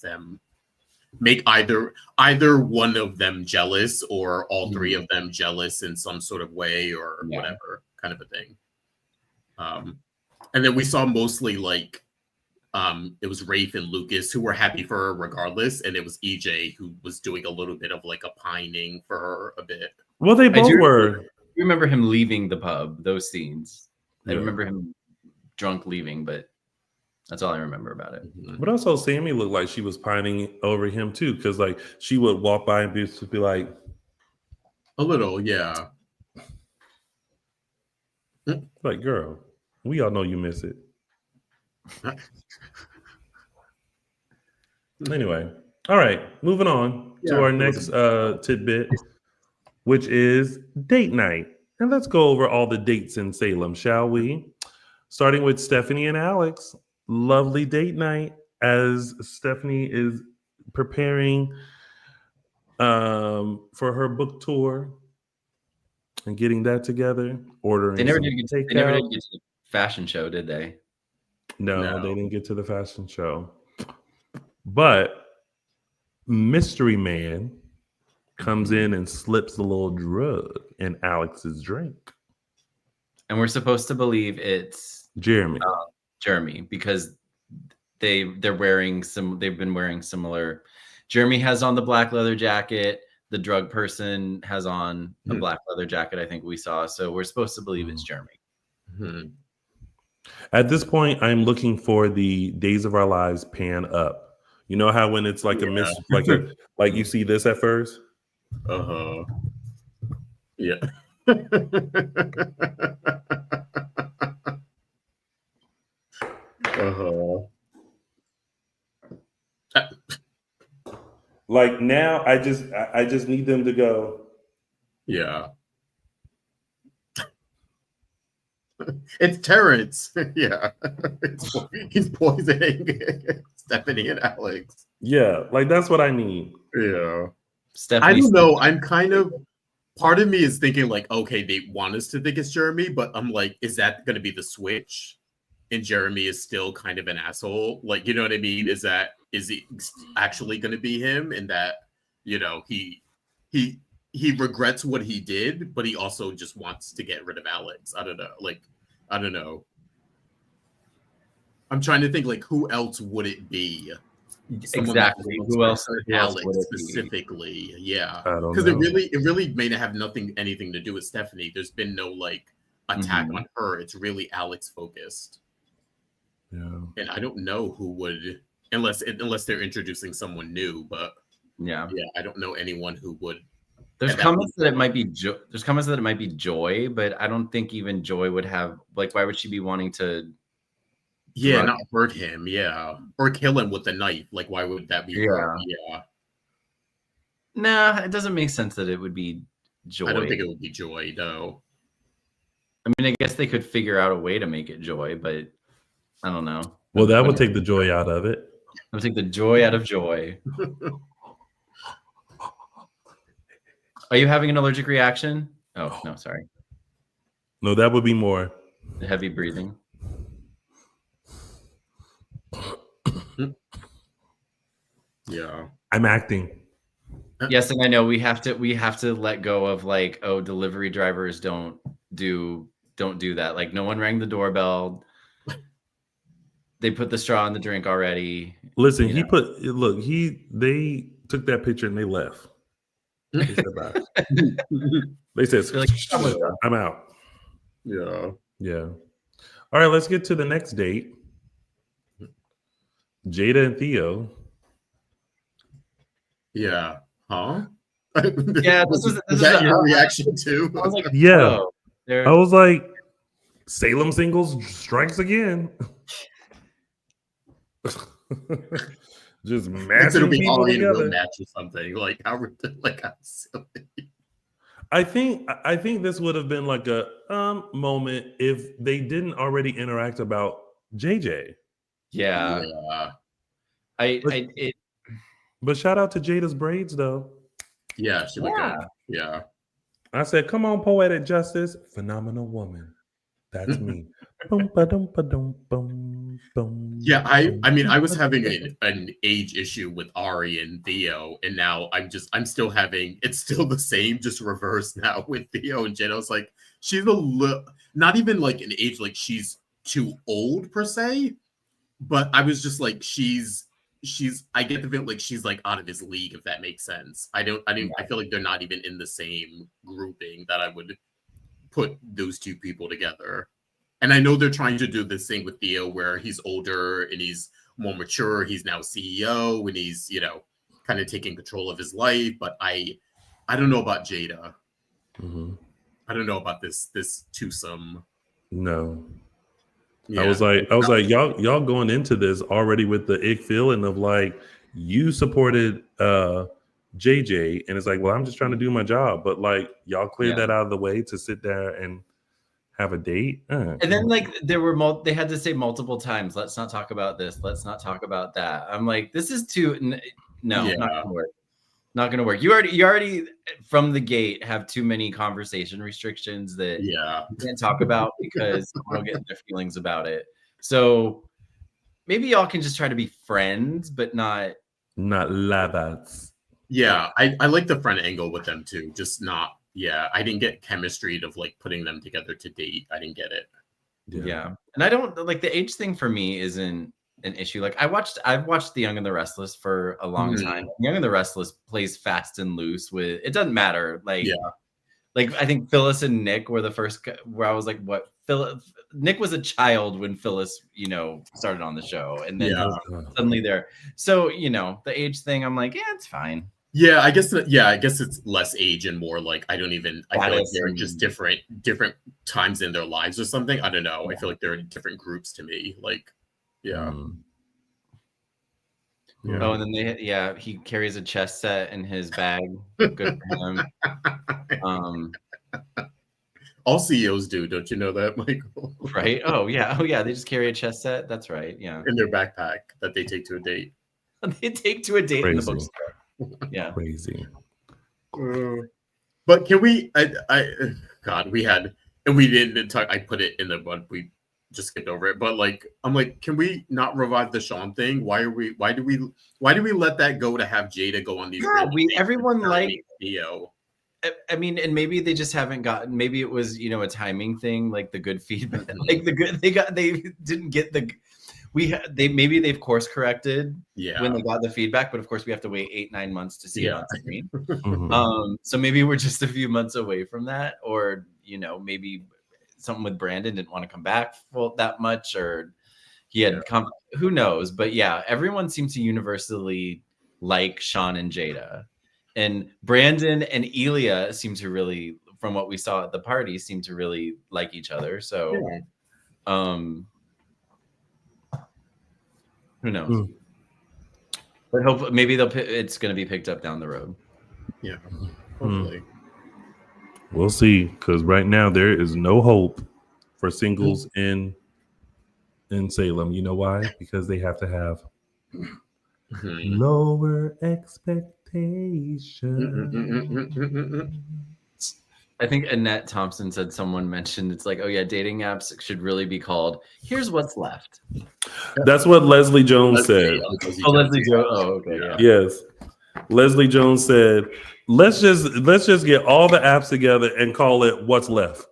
either one of them jealous or all three of them jealous in some sort of way or whatever kind of a thing. And then we saw mostly like it was Rafe and Lucas who were happy for her regardless, and it was EJ who was doing a little bit of like a pining for her a bit. Well, they both were. I remember him leaving the pub, those scenes. I remember him drunk leaving, but that's all I remember about it. But also, Sammy looked like she was pining over him too, because like she would walk by and be like, a little, yeah. Like, girl, we all know you miss it. Anyway, all right, moving on to our next tidbit, which is date night. And let's go over all the dates in Salem, shall we? Starting with Stephanie and Alex. Lovely date night as Stephanie is preparing for her book tour and getting that together. Ordering. They never did get to the fashion show, did they? No, they didn't get to the fashion show. But Mystery Man comes in and slips a little drug in Alex's drink. And we're supposed to believe it's Jeremy. Jeremy, because they've been wearing similar. Jeremy has on the black leather jacket. The drug person has on a black leather jacket, I think we saw. So we're supposed to believe it's Jeremy. Hmm. At this point, I'm looking for the Days of Our Lives pan up. You know how when it's like a miss, like you see this at first? Uh-huh. Yeah. Uh-huh. Like now, I just need them to go. Yeah. It's Terrence. Yeah. He's poisoning Stephanie and Alex. Yeah, like that's what I need. Yeah. Stephanie, I don't know. I'm kind of part of me is thinking like, okay, they want us to think it's Jeremy, but I'm like, is that going to be the switch? And Jeremy is still kind of an asshole. Like, you know what I mean? Is he actually going to be him? And that, you know, he regrets what he did, but he also just wants to get rid of Alex. I don't know. Like, I don't know. I'm trying to think like who else would it be? exactly. Who else Alex would it be? specifically, yeah. I don't Because know. it really may not have anything to do with Stephanie. There's been no like attack Mhm. on her. It's really Alex focused. Yeah. And I don't know who would unless they're introducing someone new, but Yeah. yeah, I don't know anyone who would. There's And that comments would- that it might be there's comments that it might be Joy, but I don't think even Joy would have like why would she be wanting to Yeah, drug not hurt him, yeah. Or kill him with a knife. Like why would that be her? Yeah. Nah, it doesn't make sense that it would be Joy. I don't think it would be Joy, no. I mean, I guess they could figure out a way to make it Joy, but I don't know. Well, that would take the joy out of it. I would take the joy out of Joy. Are you having an allergic reaction? Oh, no, sorry. No, that would be more. The heavy breathing. Yeah. I'm acting. Yes, and I know we have to let go of like, oh, delivery drivers don't do that. Like no one rang the doorbell. They put the straw in the drink already. Listen, they took that picture and they left. They said bye. They said, Like, I'm out. Yeah. Yeah. All right, let's get to the next date. Jada and Theo. Yeah. Huh? Yeah, this is is that your reaction too? I was like, Yeah. oh, I was like, Salem singles strikes again. Just matching it'll be people Holly in a real together. match or something. Like how silly. I think this would have been like a moment if they didn't already interact about JJ. yeah. But shout out to Jada's braids though. Yeah, she looked good. Yeah. I said, come on, poetic justice, phenomenal woman. That's me. Boom, ba-dum, ba-dum, boom, boom, Yeah, I boom, mean, I was boom, having boom. an age issue with Ari and Theo, and now I'm still having it's still the same, just reversed now with Theo and Jada. I was like, she's not even like an age like she's too old per se, but I was just like she's I get the feeling like she's like out of his league, if that makes sense. I feel like they're not even in the same grouping that I would put those two people together. And I know they're trying to do this thing with Theo where he's older and he's more mature. He's now CEO and he's, kind of taking control of his life. But I don't know about Jada. Mm-hmm. I don't know about this twosome. No. Yeah. I was like, y'all going into this already with the ick feeling of like you supported JJ, and it's like, well, I'm just trying to do my job, but like y'all cleared that out of the way to sit there and have a date. And then like they had to say multiple times, let's not talk about this, let's not talk about that. I'm like, this is too not gonna work. Not gonna work. You already from the gate have too many conversation restrictions that you can't talk about because people don't get their feelings about it. So maybe y'all can just try to be friends, but not lovers. Yeah, I like the friend angle with them too. Just not. Yeah, I didn't get chemistry of like putting them together to date. I didn't get it. Yeah. And I don't like the age thing for me isn't an issue. Like I've watched The Young and the Restless for a long time. Young and the Restless plays fast and loose with it doesn't matter. Like Like I think Phyllis and Nick were the first where I was like, what? Nick was a child when Phyllis, started on the show, and then suddenly they're so the age thing. I'm like, yeah, it's fine. Yeah, I guess it's less age and more like I feel like they're just different times in their lives or something. I don't know. I feel like they're in different groups to me. Like, yeah. Yeah. Oh, and then he carries a chess set in his bag. Good for him. All CEOs do, don't you know that, Michael? Right? Oh yeah, they just carry a chess set. That's right. Yeah, in their backpack that they take to a date. They take to a date in the bookstore. Yeah, crazy. But can we? God, we had, and we didn't talk. I put it in the one we just skipped over it. But like, I'm like, can we not revive the Sean thing? Why do we let that go to have Jada go on these? Yeah, everyone like Theo. I mean, and maybe they just haven't gotten. Maybe it was a timing thing, like the good feedback, like they didn't get the. Maybe they've course corrected when they got the feedback, but of course we have to wait 8-9 months to see it on screen. So maybe we're just a few months away from that, or maybe something with Brandon didn't want to come back that much, or he had who knows? But yeah, everyone seems to universally like Sean and Jada. And Brandon and Elia seem to really, from what we saw at the party, seem to really like each other. So, who knows? But hopefully, maybe it's going to be picked up down the road. Yeah, hopefully. We'll see. Because right now there is no hope for singles in Salem. You know why? Because they have to have lower expectations. I think Annette Thompson said someone mentioned it's like, oh yeah, dating apps should really be called "Here's What's Left." That's what Leslie Jones said. Leslie Jones. Oh, okay. Yeah. Yes, Leslie Jones said, "Let's just get all the apps together and call it What's Left."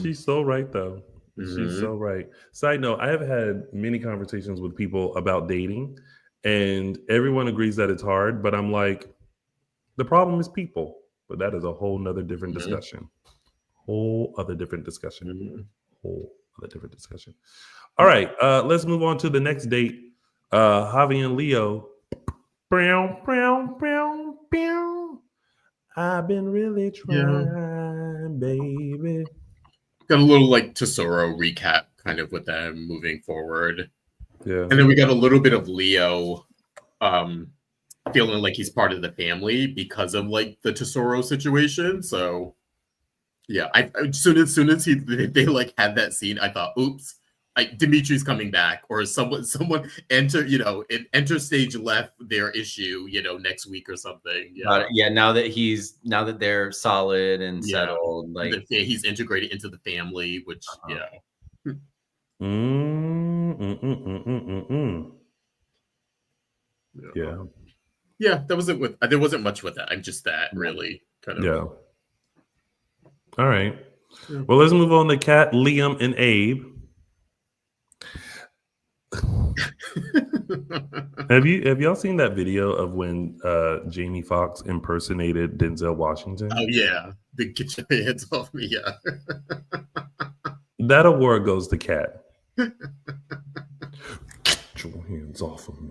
She's so right, though. She's so right. Side note, I have had many conversations with people about dating, and everyone agrees that it's hard, but I'm like, the problem is people. But that is a whole nother different discussion. Whole other different discussion. All right, let's move on to the next date. Javi and Leo. I've been really trying, baby. Got a little like Tesoro recap kind of with them moving forward. Yeah. And then we got a little bit of Leo feeling like he's part of the family because of like the Tesoro situation. So yeah, as soon as they like had that scene, I thought, oops, Dimitri's coming back, or someone enter stage left their issue, next week or something. Yeah. Now that they're solid and settled, like he's integrated into the family, which Yeah, that was it. There wasn't much with that. I'm just that really kind of. Yeah. All right. Yeah. Well, let's move on to Kat, Liam, and Abe. Have y'all seen that video of when Jamie Foxx impersonated Denzel Washington? Oh yeah, get your hands off me! Yeah, that award goes to Kat. Get your hands off of me!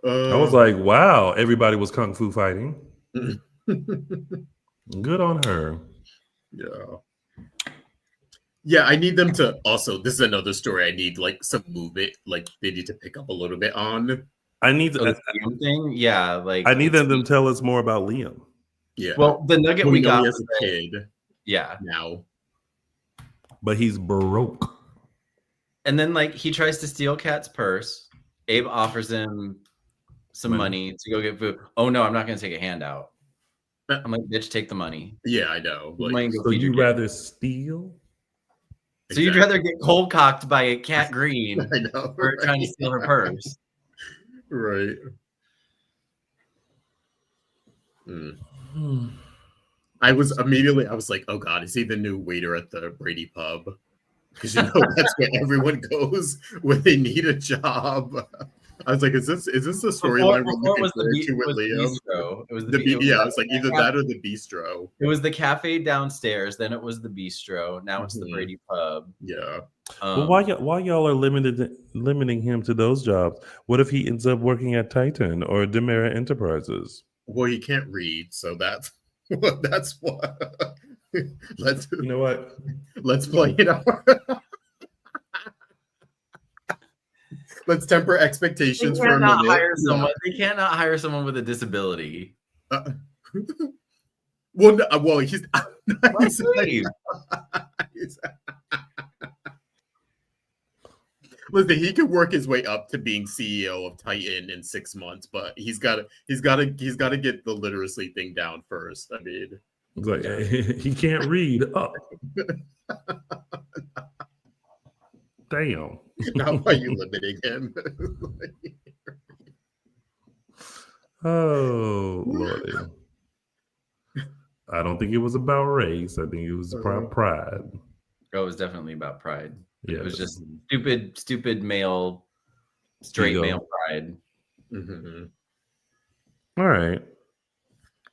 I was like, wow, everybody was kung fu fighting. Good on her. Yeah, I need them to also. This is another story. I need like some movement. Like they need to pick up a little bit on. I need the thing. Yeah, like I need them to tell us more about Liam. Yeah. Well, the nugget we got as a kid. Yeah. Now. But he's broke. And then like he tries to steal Kat's purse. Abe offers him some money to go get food. Oh no, I'm not going to take a handout. I'm like, bitch, take the money. Yeah, I know. Like, so you'd rather steal? So you'd rather get cold cocked by a Kat Green I know, for trying to steal her purse. Right. I was like, oh God, is he the new waiter at the Brady pub? Because that's where everyone goes when they need a job. I was like, is this the Before, storyline we're before it looking was forward to it with was the Leo? bistro. It was The it was yeah, it's like either that or the bistro. It was the cafe downstairs. Then it was the bistro. Now it's the Brady Pub. Yeah. Well, why y'all are limiting him to those jobs? What if he ends up working at Titan or Dimeras Enterprises? Well, he can't read, so that's what. Let's You know what? let's play it out. Let's temper expectations for a minute. They cannot hire someone with a disability. Well, he's listen, he could work his way up to being CEO of Titan in 6 months, but he's got to get the literacy thing down first. I mean, it's like he can't read. Oh. Damn. Now why are you limiting him? Oh, Lordy. I don't think it was about race. I think it was about pride. Oh, it was definitely about pride. Yeah. It was just stupid male, straight male pride. Mm-hmm. All right.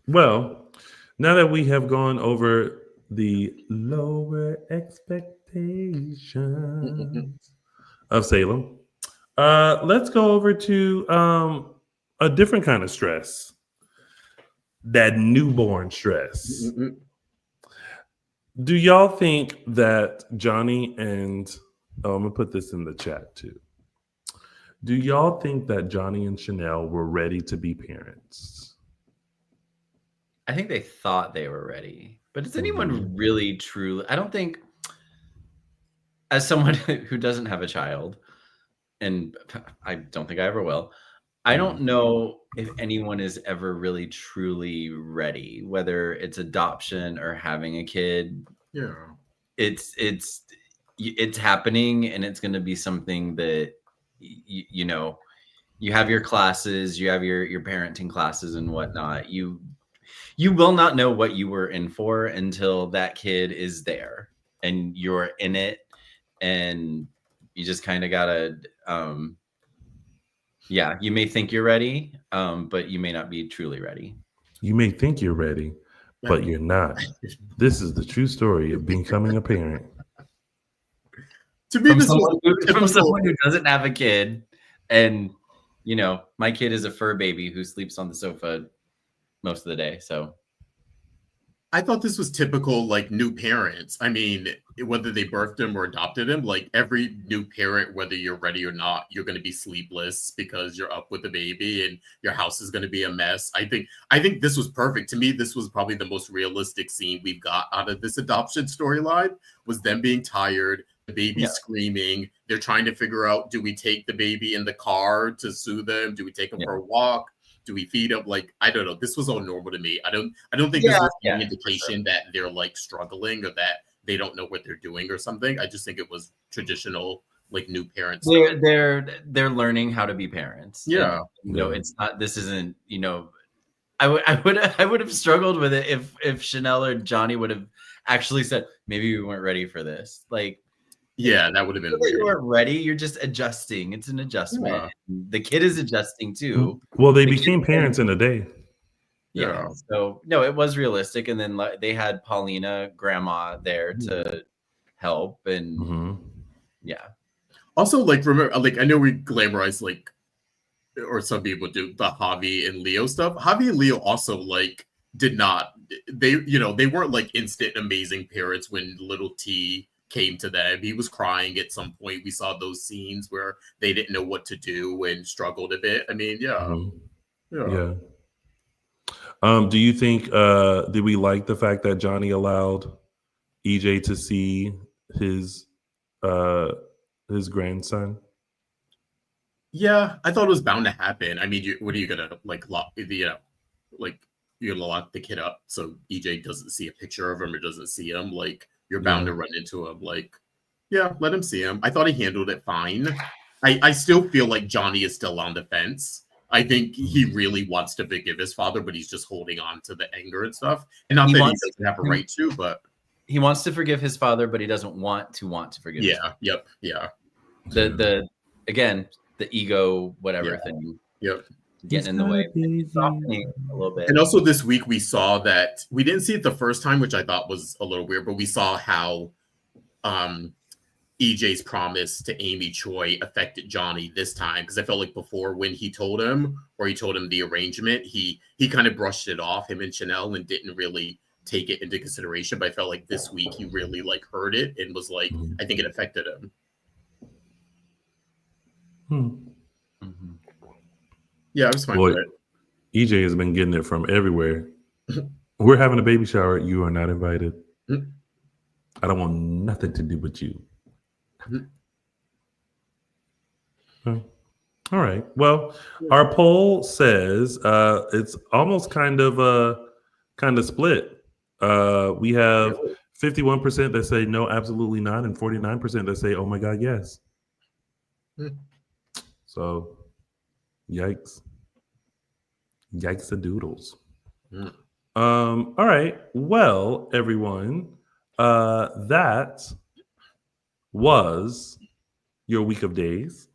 Well, now that we have gone over the lower expectations of Salem, let's go over to a different kind of stress. That newborn stress. Mm-hmm. Do y'all think that Johnny and I'm gonna put this in the chat too. Do y'all think that Johnny and Chanel were ready to be parents? I think they thought they were ready, but is anyone really truly? I don't think, as someone who doesn't have a child, and I don't think I ever will, I don't know if anyone is ever really truly ready, whether it's adoption or having a kid. Yeah, it's happening, and it's going to be something that you know, you have your classes, you have your parenting classes and whatnot. You will not know what you were in for until that kid is there and you're in it, and you just kind of gotta yeah, you may think you're ready, but you may not be truly ready. You may think you're ready, but you're not. This is the true story of becoming a parent. To me, from someone who doesn't have a kid, and you know, my kid is a fur baby who sleeps on the sofa most of the day. So I thought this was typical, like, new parents. I mean, whether they birthed him or adopted him, like every new parent, whether you're ready or not, you're going to be sleepless because you're up with the baby and your house is going to be a mess. I think this was perfect. To me, this was probably the most realistic scene we've got out of this adoption storyline, was them being tired, the baby screaming. They're trying to figure out, do we take the baby in the car to soothe them? Do we take him for a walk? Do we feed up? Like, I don't know. This was all normal to me. I don't think this was any indication that they're like struggling or that they don't know what they're doing or something. I just think it was traditional, like, new parents. They're learning how to be parents. Yeah. And, you know, it's not, this isn't, you know, I would have struggled with it if Chanel or Johnny would have actually said, maybe we weren't ready for this. Like, yeah, that would have been weird. You weren't ready. You're just adjusting. It's an adjustment. Yeah. The kid is adjusting too. Well, they became parents in a day. Yeah. So no, it was realistic. And then they had Paulina, grandma, there to help. And yeah. Also, like, remember, like, I know we glamorize, like, or some people do, the Javi and Leo stuff. Javi and Leo also, like, did not, they weren't like instant amazing parents when little T came to them. He was crying at some point. We saw those scenes where they didn't know what to do and struggled a bit. I mean, yeah. Do you think did we like the fact that Johnny allowed EJ to see his grandson? Yeah, I thought it was bound to happen. I mean, what are you gonna, like, lock you're gonna lock the kid up so EJ doesn't see a picture of him or doesn't see him? Like, you're bound to run into him. Like, yeah, let him see him. I thought he handled it fine. I still feel like Johnny is still on the fence. I think he really wants to forgive his father, but he's just holding on to the anger and stuff. And not that he doesn't have a right to, but he wants to forgive his father, but he doesn't want to forgive his father. Yeah. The again, the ego, whatever Yeah. thing. Yep. Getting in the way. It's softening a little bit. And also this week we saw that we didn't see it the first time, which I thought was a little weird, but we saw how EJ's promise to Amy Choi affected Johnny this time, because I felt like before when he told him the arrangement, he kind of brushed it off, him and Chanel, and didn't really take it into consideration. But I felt like this week he really like heard it and was like, I think it affected him. Mm-hmm. Yeah, I was fine with it. EJ has been getting it from everywhere. We're having a baby shower. You are not invited. I don't want nothing to do with you. All right. Well, our poll says it's almost kind of split. We have 51% that say no, absolutely not, and 49% that say, oh my God, yes. So, yikes. Yikes a doodles. All right. Well, everyone, that was your week of days.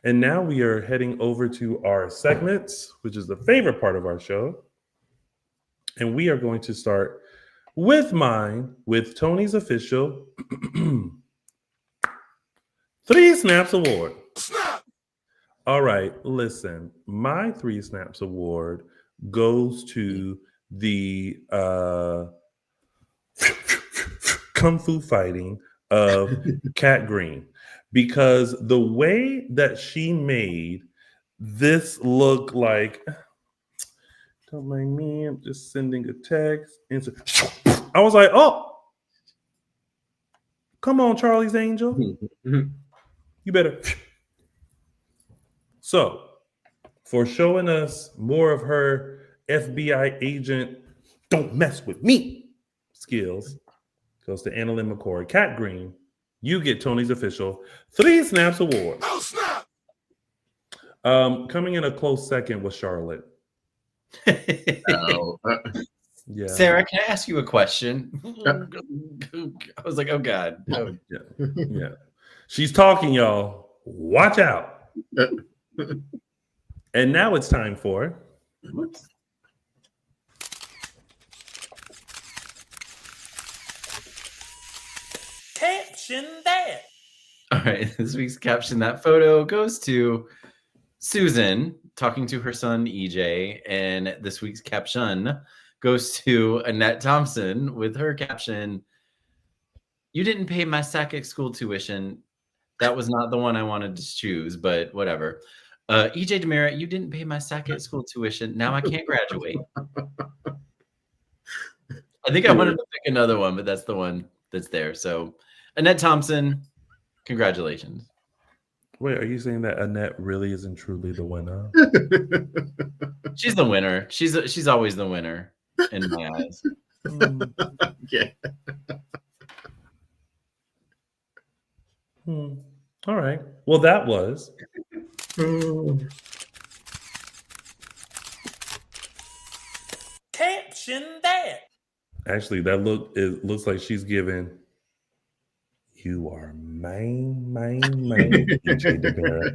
And now we are heading over to our segments, which is the favorite part of our show. And we are going to start with mine, with Tony's official 3 Snaps Award. All right, listen, my 3 Snaps Award goes to the kung fu fighting of Kat Green, because the way that she made this look like, don't mind me, I'm just sending a text. And so, I was like, oh, come on, Charlie's Angel. You better. So, for showing us more of her FBI agent, don't mess with me skills, goes to Annalyn McCoy. Kat Green, you get Tony's official 3 Snaps Award. Oh, snap! Coming in a close second was Charlotte. Yeah. Sarah, can I ask you a question? I was like, oh God. Oh. Yeah. She's talking, y'all. Watch out. And now it's time for Caption That. All right, this week's Caption That photo goes to Susan talking to her son EJ, and this week's caption goes to Annette Thompson with her caption, "You didn't pay my Sackett school tuition. That was not the one I wanted to choose, but whatever. EJ Dimeras, you didn't pay my Sackett school tuition. Now I can't graduate." I think I wanted to pick another one, but that's the one that's there. So Annette Thompson, congratulations. Wait, are you saying that Annette really isn't truly the winner? She's the winner. She's always the winner in my eyes. Yeah. All right. Well, that was Caption That. Actually, it looks like she's giving, you are main, EJ Dimeras.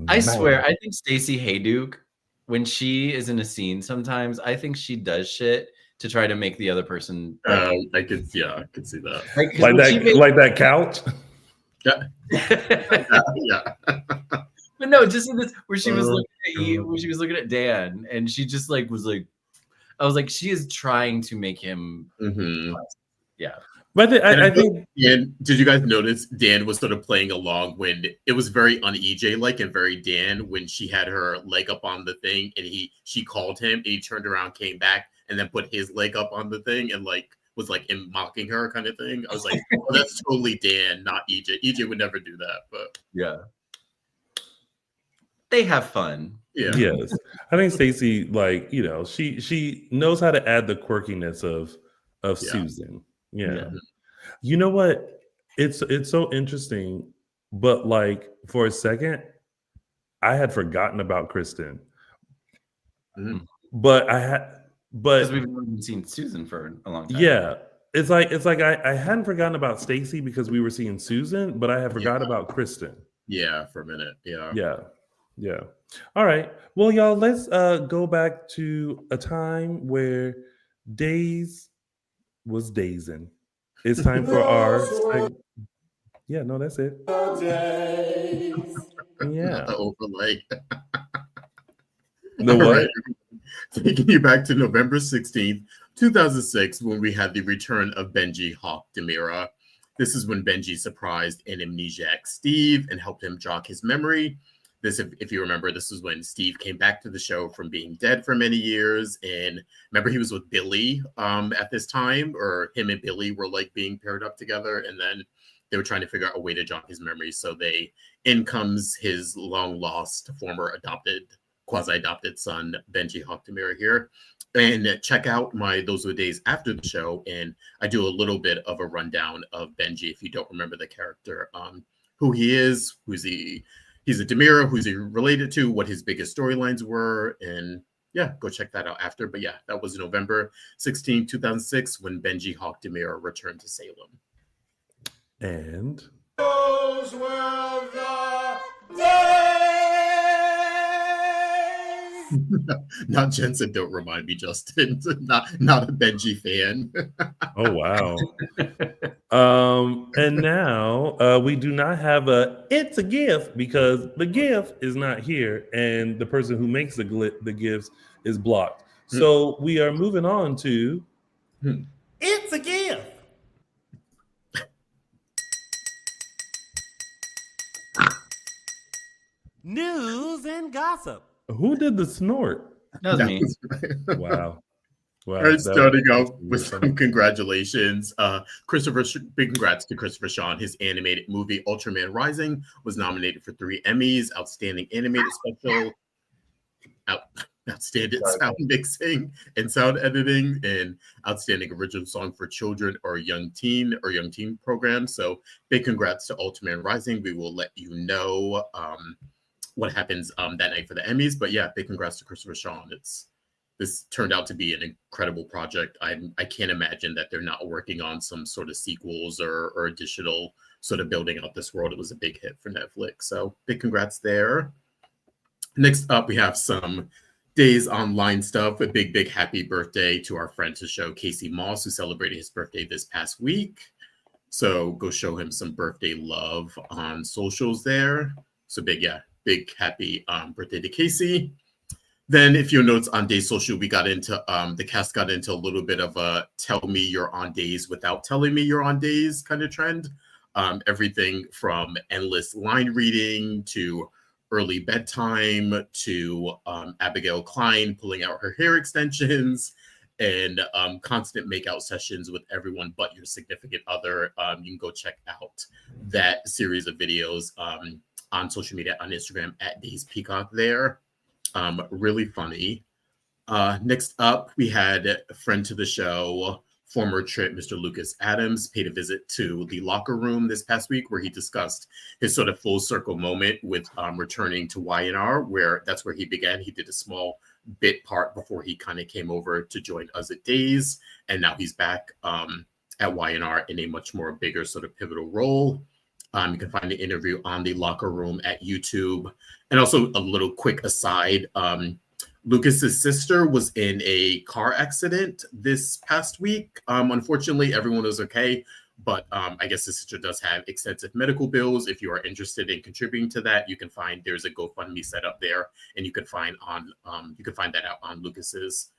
I swear, I think Stacey Hayduke, when she is in a scene sometimes, I think she does shit to try to make the other person. I could see that. Like that couch. Yeah. Yeah. But no, just in this where she was looking at you, where she was looking at Dan, and she just was like, I was like, she is trying to make him. Yeah. But I think. And did you guys notice Dan was sort of playing along when it was very un-EJ like and very Dan when she had her leg up on the thing and she called him and he turned around, came back, and then put his leg up on the thing and was mocking her kind of thing. I was like, oh, that's totally Dan, not EJ. EJ would never do that, but yeah. They have fun. Yeah. Yes. I think Stacey, she knows how to add the quirkiness of Susan. Yeah. You know what? It's so interesting, but for a second, I had forgotten about Kristen. But because we've been seeing Susan for a long time. Yeah. It's like I hadn't forgotten about Stacey because we were seeing Susan, but I had forgotten about Kristen. Yeah, for a minute. Yeah. Yeah. Yeah. All right. Well, y'all, let's go back to a time where days was dazing. It's time for our yeah, no, that's it. Not Yeah. the overlay. The All right. what? Taking you back to November 16th, 2006, when we had the return of Benji Hawk Dimera. This is when Benji surprised an amnesiac Steve and helped him jog his memory. This, if you remember, this is when Steve came back to the show from being dead for many years. And remember, he was with Billy at this time, or him and Billy were like being paired up together. And then they were trying to figure out a way to jog his memory. So in comes his long lost former quasi-adopted son, Benji Hawk Dimera here. And check out those were days after the show, and I do a little bit of a rundown of Benji if you don't remember the character, who he is, he's a Dimera, who's he related to, what his biggest storylines were, and yeah, go check that out after. But yeah, that was November 16, 2006, when Benji Hawk Dimera returned to Salem. And those were the days. Not Jensen, don't remind me, Justin. Not a Benji fan. oh wow. And now we do not have it's a gift because the gift is not here and the person who makes the gifts is blocked. So we are moving on to It's a gift. News and gossip. who did the snort? That was me. Wow. Wow. All right, starting off with some congratulations. Big congrats to Christopher Sean. His animated movie Ultraman Rising was nominated for 3 Emmys: Outstanding Animated Special, Outstanding Sound Mixing and Sound Editing, and Outstanding Original Song for Children or Young Teen program. So big congrats to Ultraman Rising. We will let you know what happens that night for the Emmys. But yeah, big congrats to Christopher Sean. This turned out to be an incredible project. I can't imagine that they're not working on some sort of sequels or additional sort of building out this world. It was a big hit for Netflix. So big congrats there. Next up, we have some Days Online stuff. A big happy birthday to our friend to show, Casey Moss, who celebrated his birthday this past week. So go show him some birthday love on socials there. So big happy birthday to Casey. Then, if you'll notice on Days Social, we got into the cast got into a little bit of a tell me you're on days without telling me you're on days kind of trend. Everything from endless line reading to early bedtime to Abigail Klein pulling out her hair extensions and constant makeout sessions with everyone but your significant other. You can go check out that series of videos on social media, on Instagram at Days Peacock there. Really funny. Next up, we had a friend to the show, former Trip, Mr. Lucas Adams, paid a visit to the locker room this past week where he discussed his sort of full circle moment with returning to YNR, where that's where he began. He did a small bit part before he kind of came over to join us at Days, and now he's back at YNR in a much more bigger sort of pivotal role. You can find the interview on the locker room at YouTube. And also a little quick aside, Lucas's sister was in a car accident this past week. Unfortunately, everyone was okay, but I guess his sister does have extensive medical bills. If you are interested in contributing to that, you can find there's a GoFundMe set up there, and you can find that out on Lucas's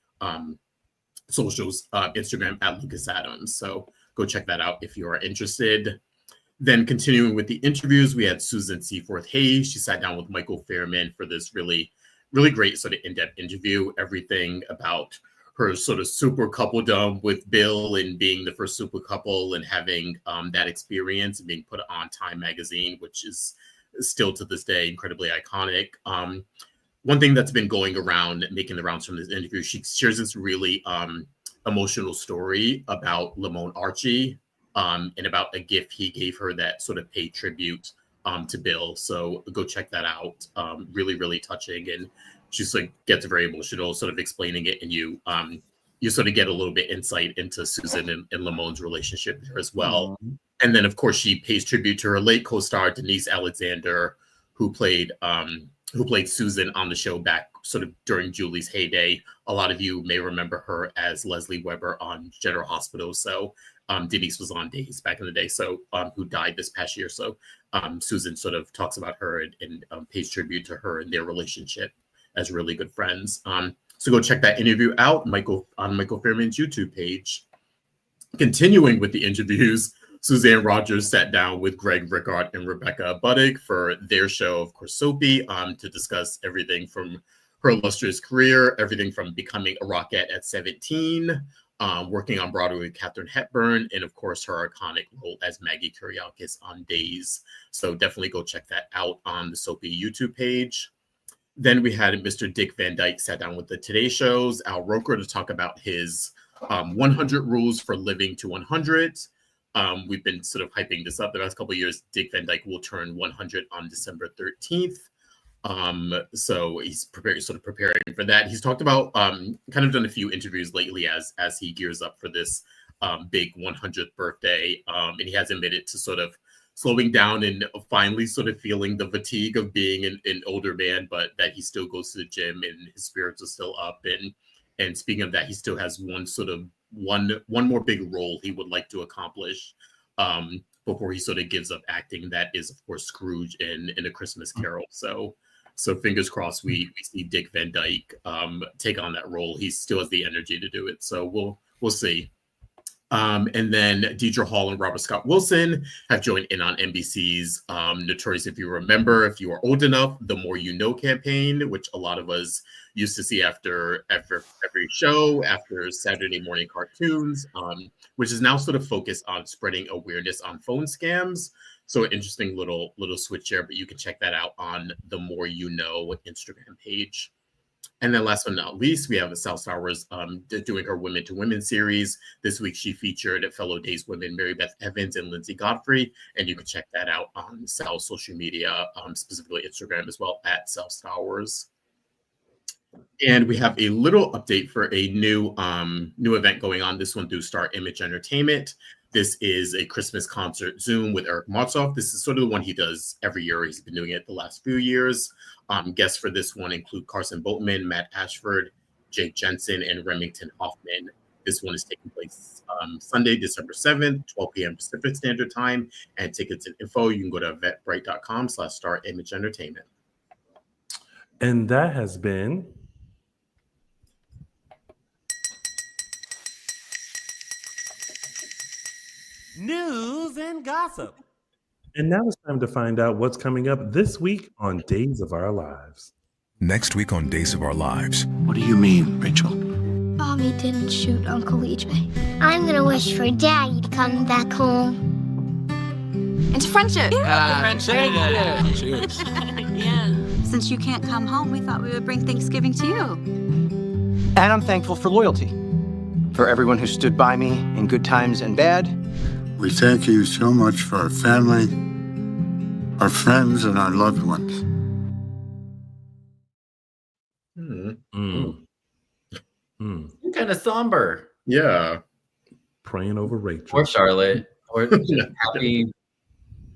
socials, Instagram at Lucas Adams. So go check that out if you are interested. Then continuing with the interviews, we had Susan Seaforth Hayes. She sat down with Michael Fairman for this really, really great sort of in-depth interview. Everything about her sort of super coupledom with Bill and being the first super couple and having that experience and being put on Time magazine, which is still to this day incredibly iconic. One thing that's been going around, making the rounds from this interview, she shares this really emotional story about Lamone Archie. And about a gift he gave her that sort of paid tribute to Bill. So go check that out. Really, really touching. And she's like gets very emotional, sort of explaining it, and you sort of get a little bit insight into Susan and Lamone's relationship there as well. Mm-hmm. And then, of course, she pays tribute to her late co-star Denise Alexander, who played who played Susan on the show back sort of during Julie's heyday. A lot of you may remember her as Leslie Weber on General Hospital. So Denise was on Days back in the day, so who died this past year. So Susan sort of talks about her and pays tribute to her and their relationship as really good friends. So go check that interview out, Michael Fairman's YouTube page. Continuing with the interviews, Suzanne Rogers sat down with Greg Rickard and Rebecca Buddick for their show, of course, Soapy, to discuss everything from her illustrious career, everything from becoming a rockette at 17, working on Broadway with Katharine Hepburn, and of course, her iconic role as Maggie Kyriakis on Days. So definitely go check that out on the Soapy YouTube page. Then we had Mr. Dick Van Dyke sat down with the Today Show's Al Roker to talk about his 100 rules for living to 100. We've been sort of hyping this up the last couple of years. Dick Van Dyke will turn 100 on December 13th. So he's preparing for that. He's talked about kind of done a few interviews lately as he gears up for this big 100th birthday. And he has admitted to sort of slowing down and finally sort of feeling the fatigue of being an older man, but that he still goes to the gym and his spirits are still up. And speaking of that, he still has one more big role he would like to accomplish before he sort of gives up acting. That is, of course, Scrooge in A Christmas Carol. So fingers crossed we see Dick Van Dyke take on that role. He still has the energy to do it. So we'll see. And then Deidre Hall and Robert Scott Wilson have joined in on NBC's Notorious If You Remember, If You Are Old Enough, The More You Know campaign, which a lot of us used to see after every show, after Saturday morning cartoons, which is now sort of focused on spreading awareness on phone scams. So an interesting little switch here, but you can check that out on The More You Know Instagram page. And then last but not least, we have Sal Stowers doing her Women to Women series. This week, she featured fellow Days women Mary Beth Evans and Lindsay Godfrey. And you can check that out on Sal's social media, specifically Instagram as well, at Sal Stowers. And we have a little update for a new event going on. This one through Star Image Entertainment. This is a Christmas concert Zoom with Eric Motzoff. This is sort of the one he does every year. He's been doing it the last few years. Guests for this one include Carson Boatman, Matt Ashford, Jake Jensen, and Remington Hoffman. This one is taking place Sunday, December 7th, 12 p.m. Pacific Standard Time. And tickets and info, you can go to eventbrite.com/Star Image Entertainment. And that has been News and gossip. And now it's time to find out what's coming up this week on Days of Our Lives. Next week on Days of Our Lives. What do you mean, Rachel? Mommy didn't shoot Uncle EJ. I'm gonna wish for Daddy to come back home. Into friendship. Friendship. Cheers. Yeah. Since you can't come home, we thought we would bring Thanksgiving to you. And I'm thankful for loyalty. For everyone who stood by me in good times and bad. We thank you so much for our family, our friends, and our loved ones. Kind of somber. Yeah. Praying over Rachel. Or Charlotte. Or happy,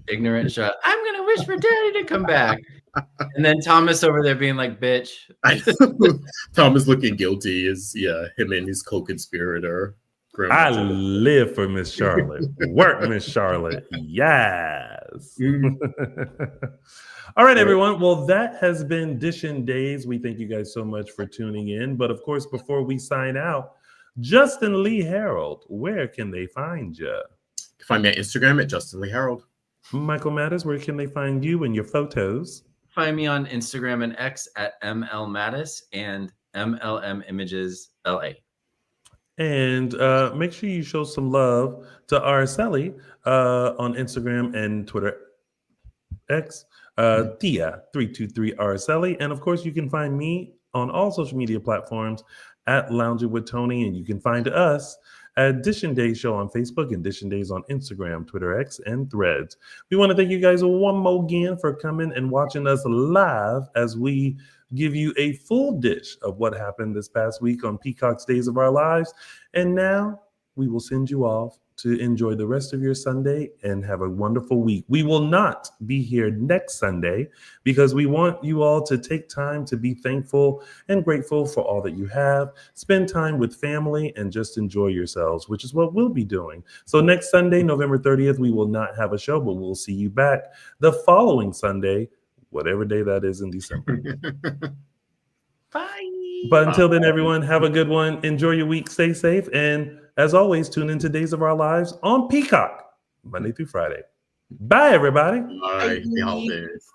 ignorant shot. I'm going to wish for Daddy to come back. And then Thomas over there being like, bitch. Thomas looking guilty is, him and his co-conspirator. I live for Miss Charlotte. Work, Miss Charlotte. Yes. All right, everyone. Well, that has been Dishin Days. We thank you guys so much for tuning in. But of course, before we sign out, Justin Lee Hareld, where can they find you? You can find me on Instagram at Justin Lee Hareld. Michael Mattis, where can they find you and your photos? Find me on Instagram and X at ML Mattis and MLM Images LA. And make sure you show some love to Araceli on Instagram and Twitter X, Tia323 Araceli. And of course, you can find me on all social media platforms at Lounging with Tony. And you can find us at Dishin Days Show on Facebook and Dishin Days on Instagram, Twitter X, and Threads. We want to thank you guys one more again for coming and watching us live as we give you a full dish of what happened this past week on Peacock's Days of Our Lives. And now we will send you off to enjoy the rest of your Sunday and have a wonderful week. We will not be here next Sunday because we want you all to take time to be thankful and grateful for all that you have. Spend time with family and just enjoy yourselves, which is what we'll be doing. So next Sunday, November 30th, we will not have a show, but we'll see you back the following Sunday, whatever day that is in December. Bye. But until then, everyone, have a good one. Enjoy your week. Stay safe. And as always, tune into Days of Our Lives on Peacock, Monday through Friday. Bye, everybody. All right. The holidays.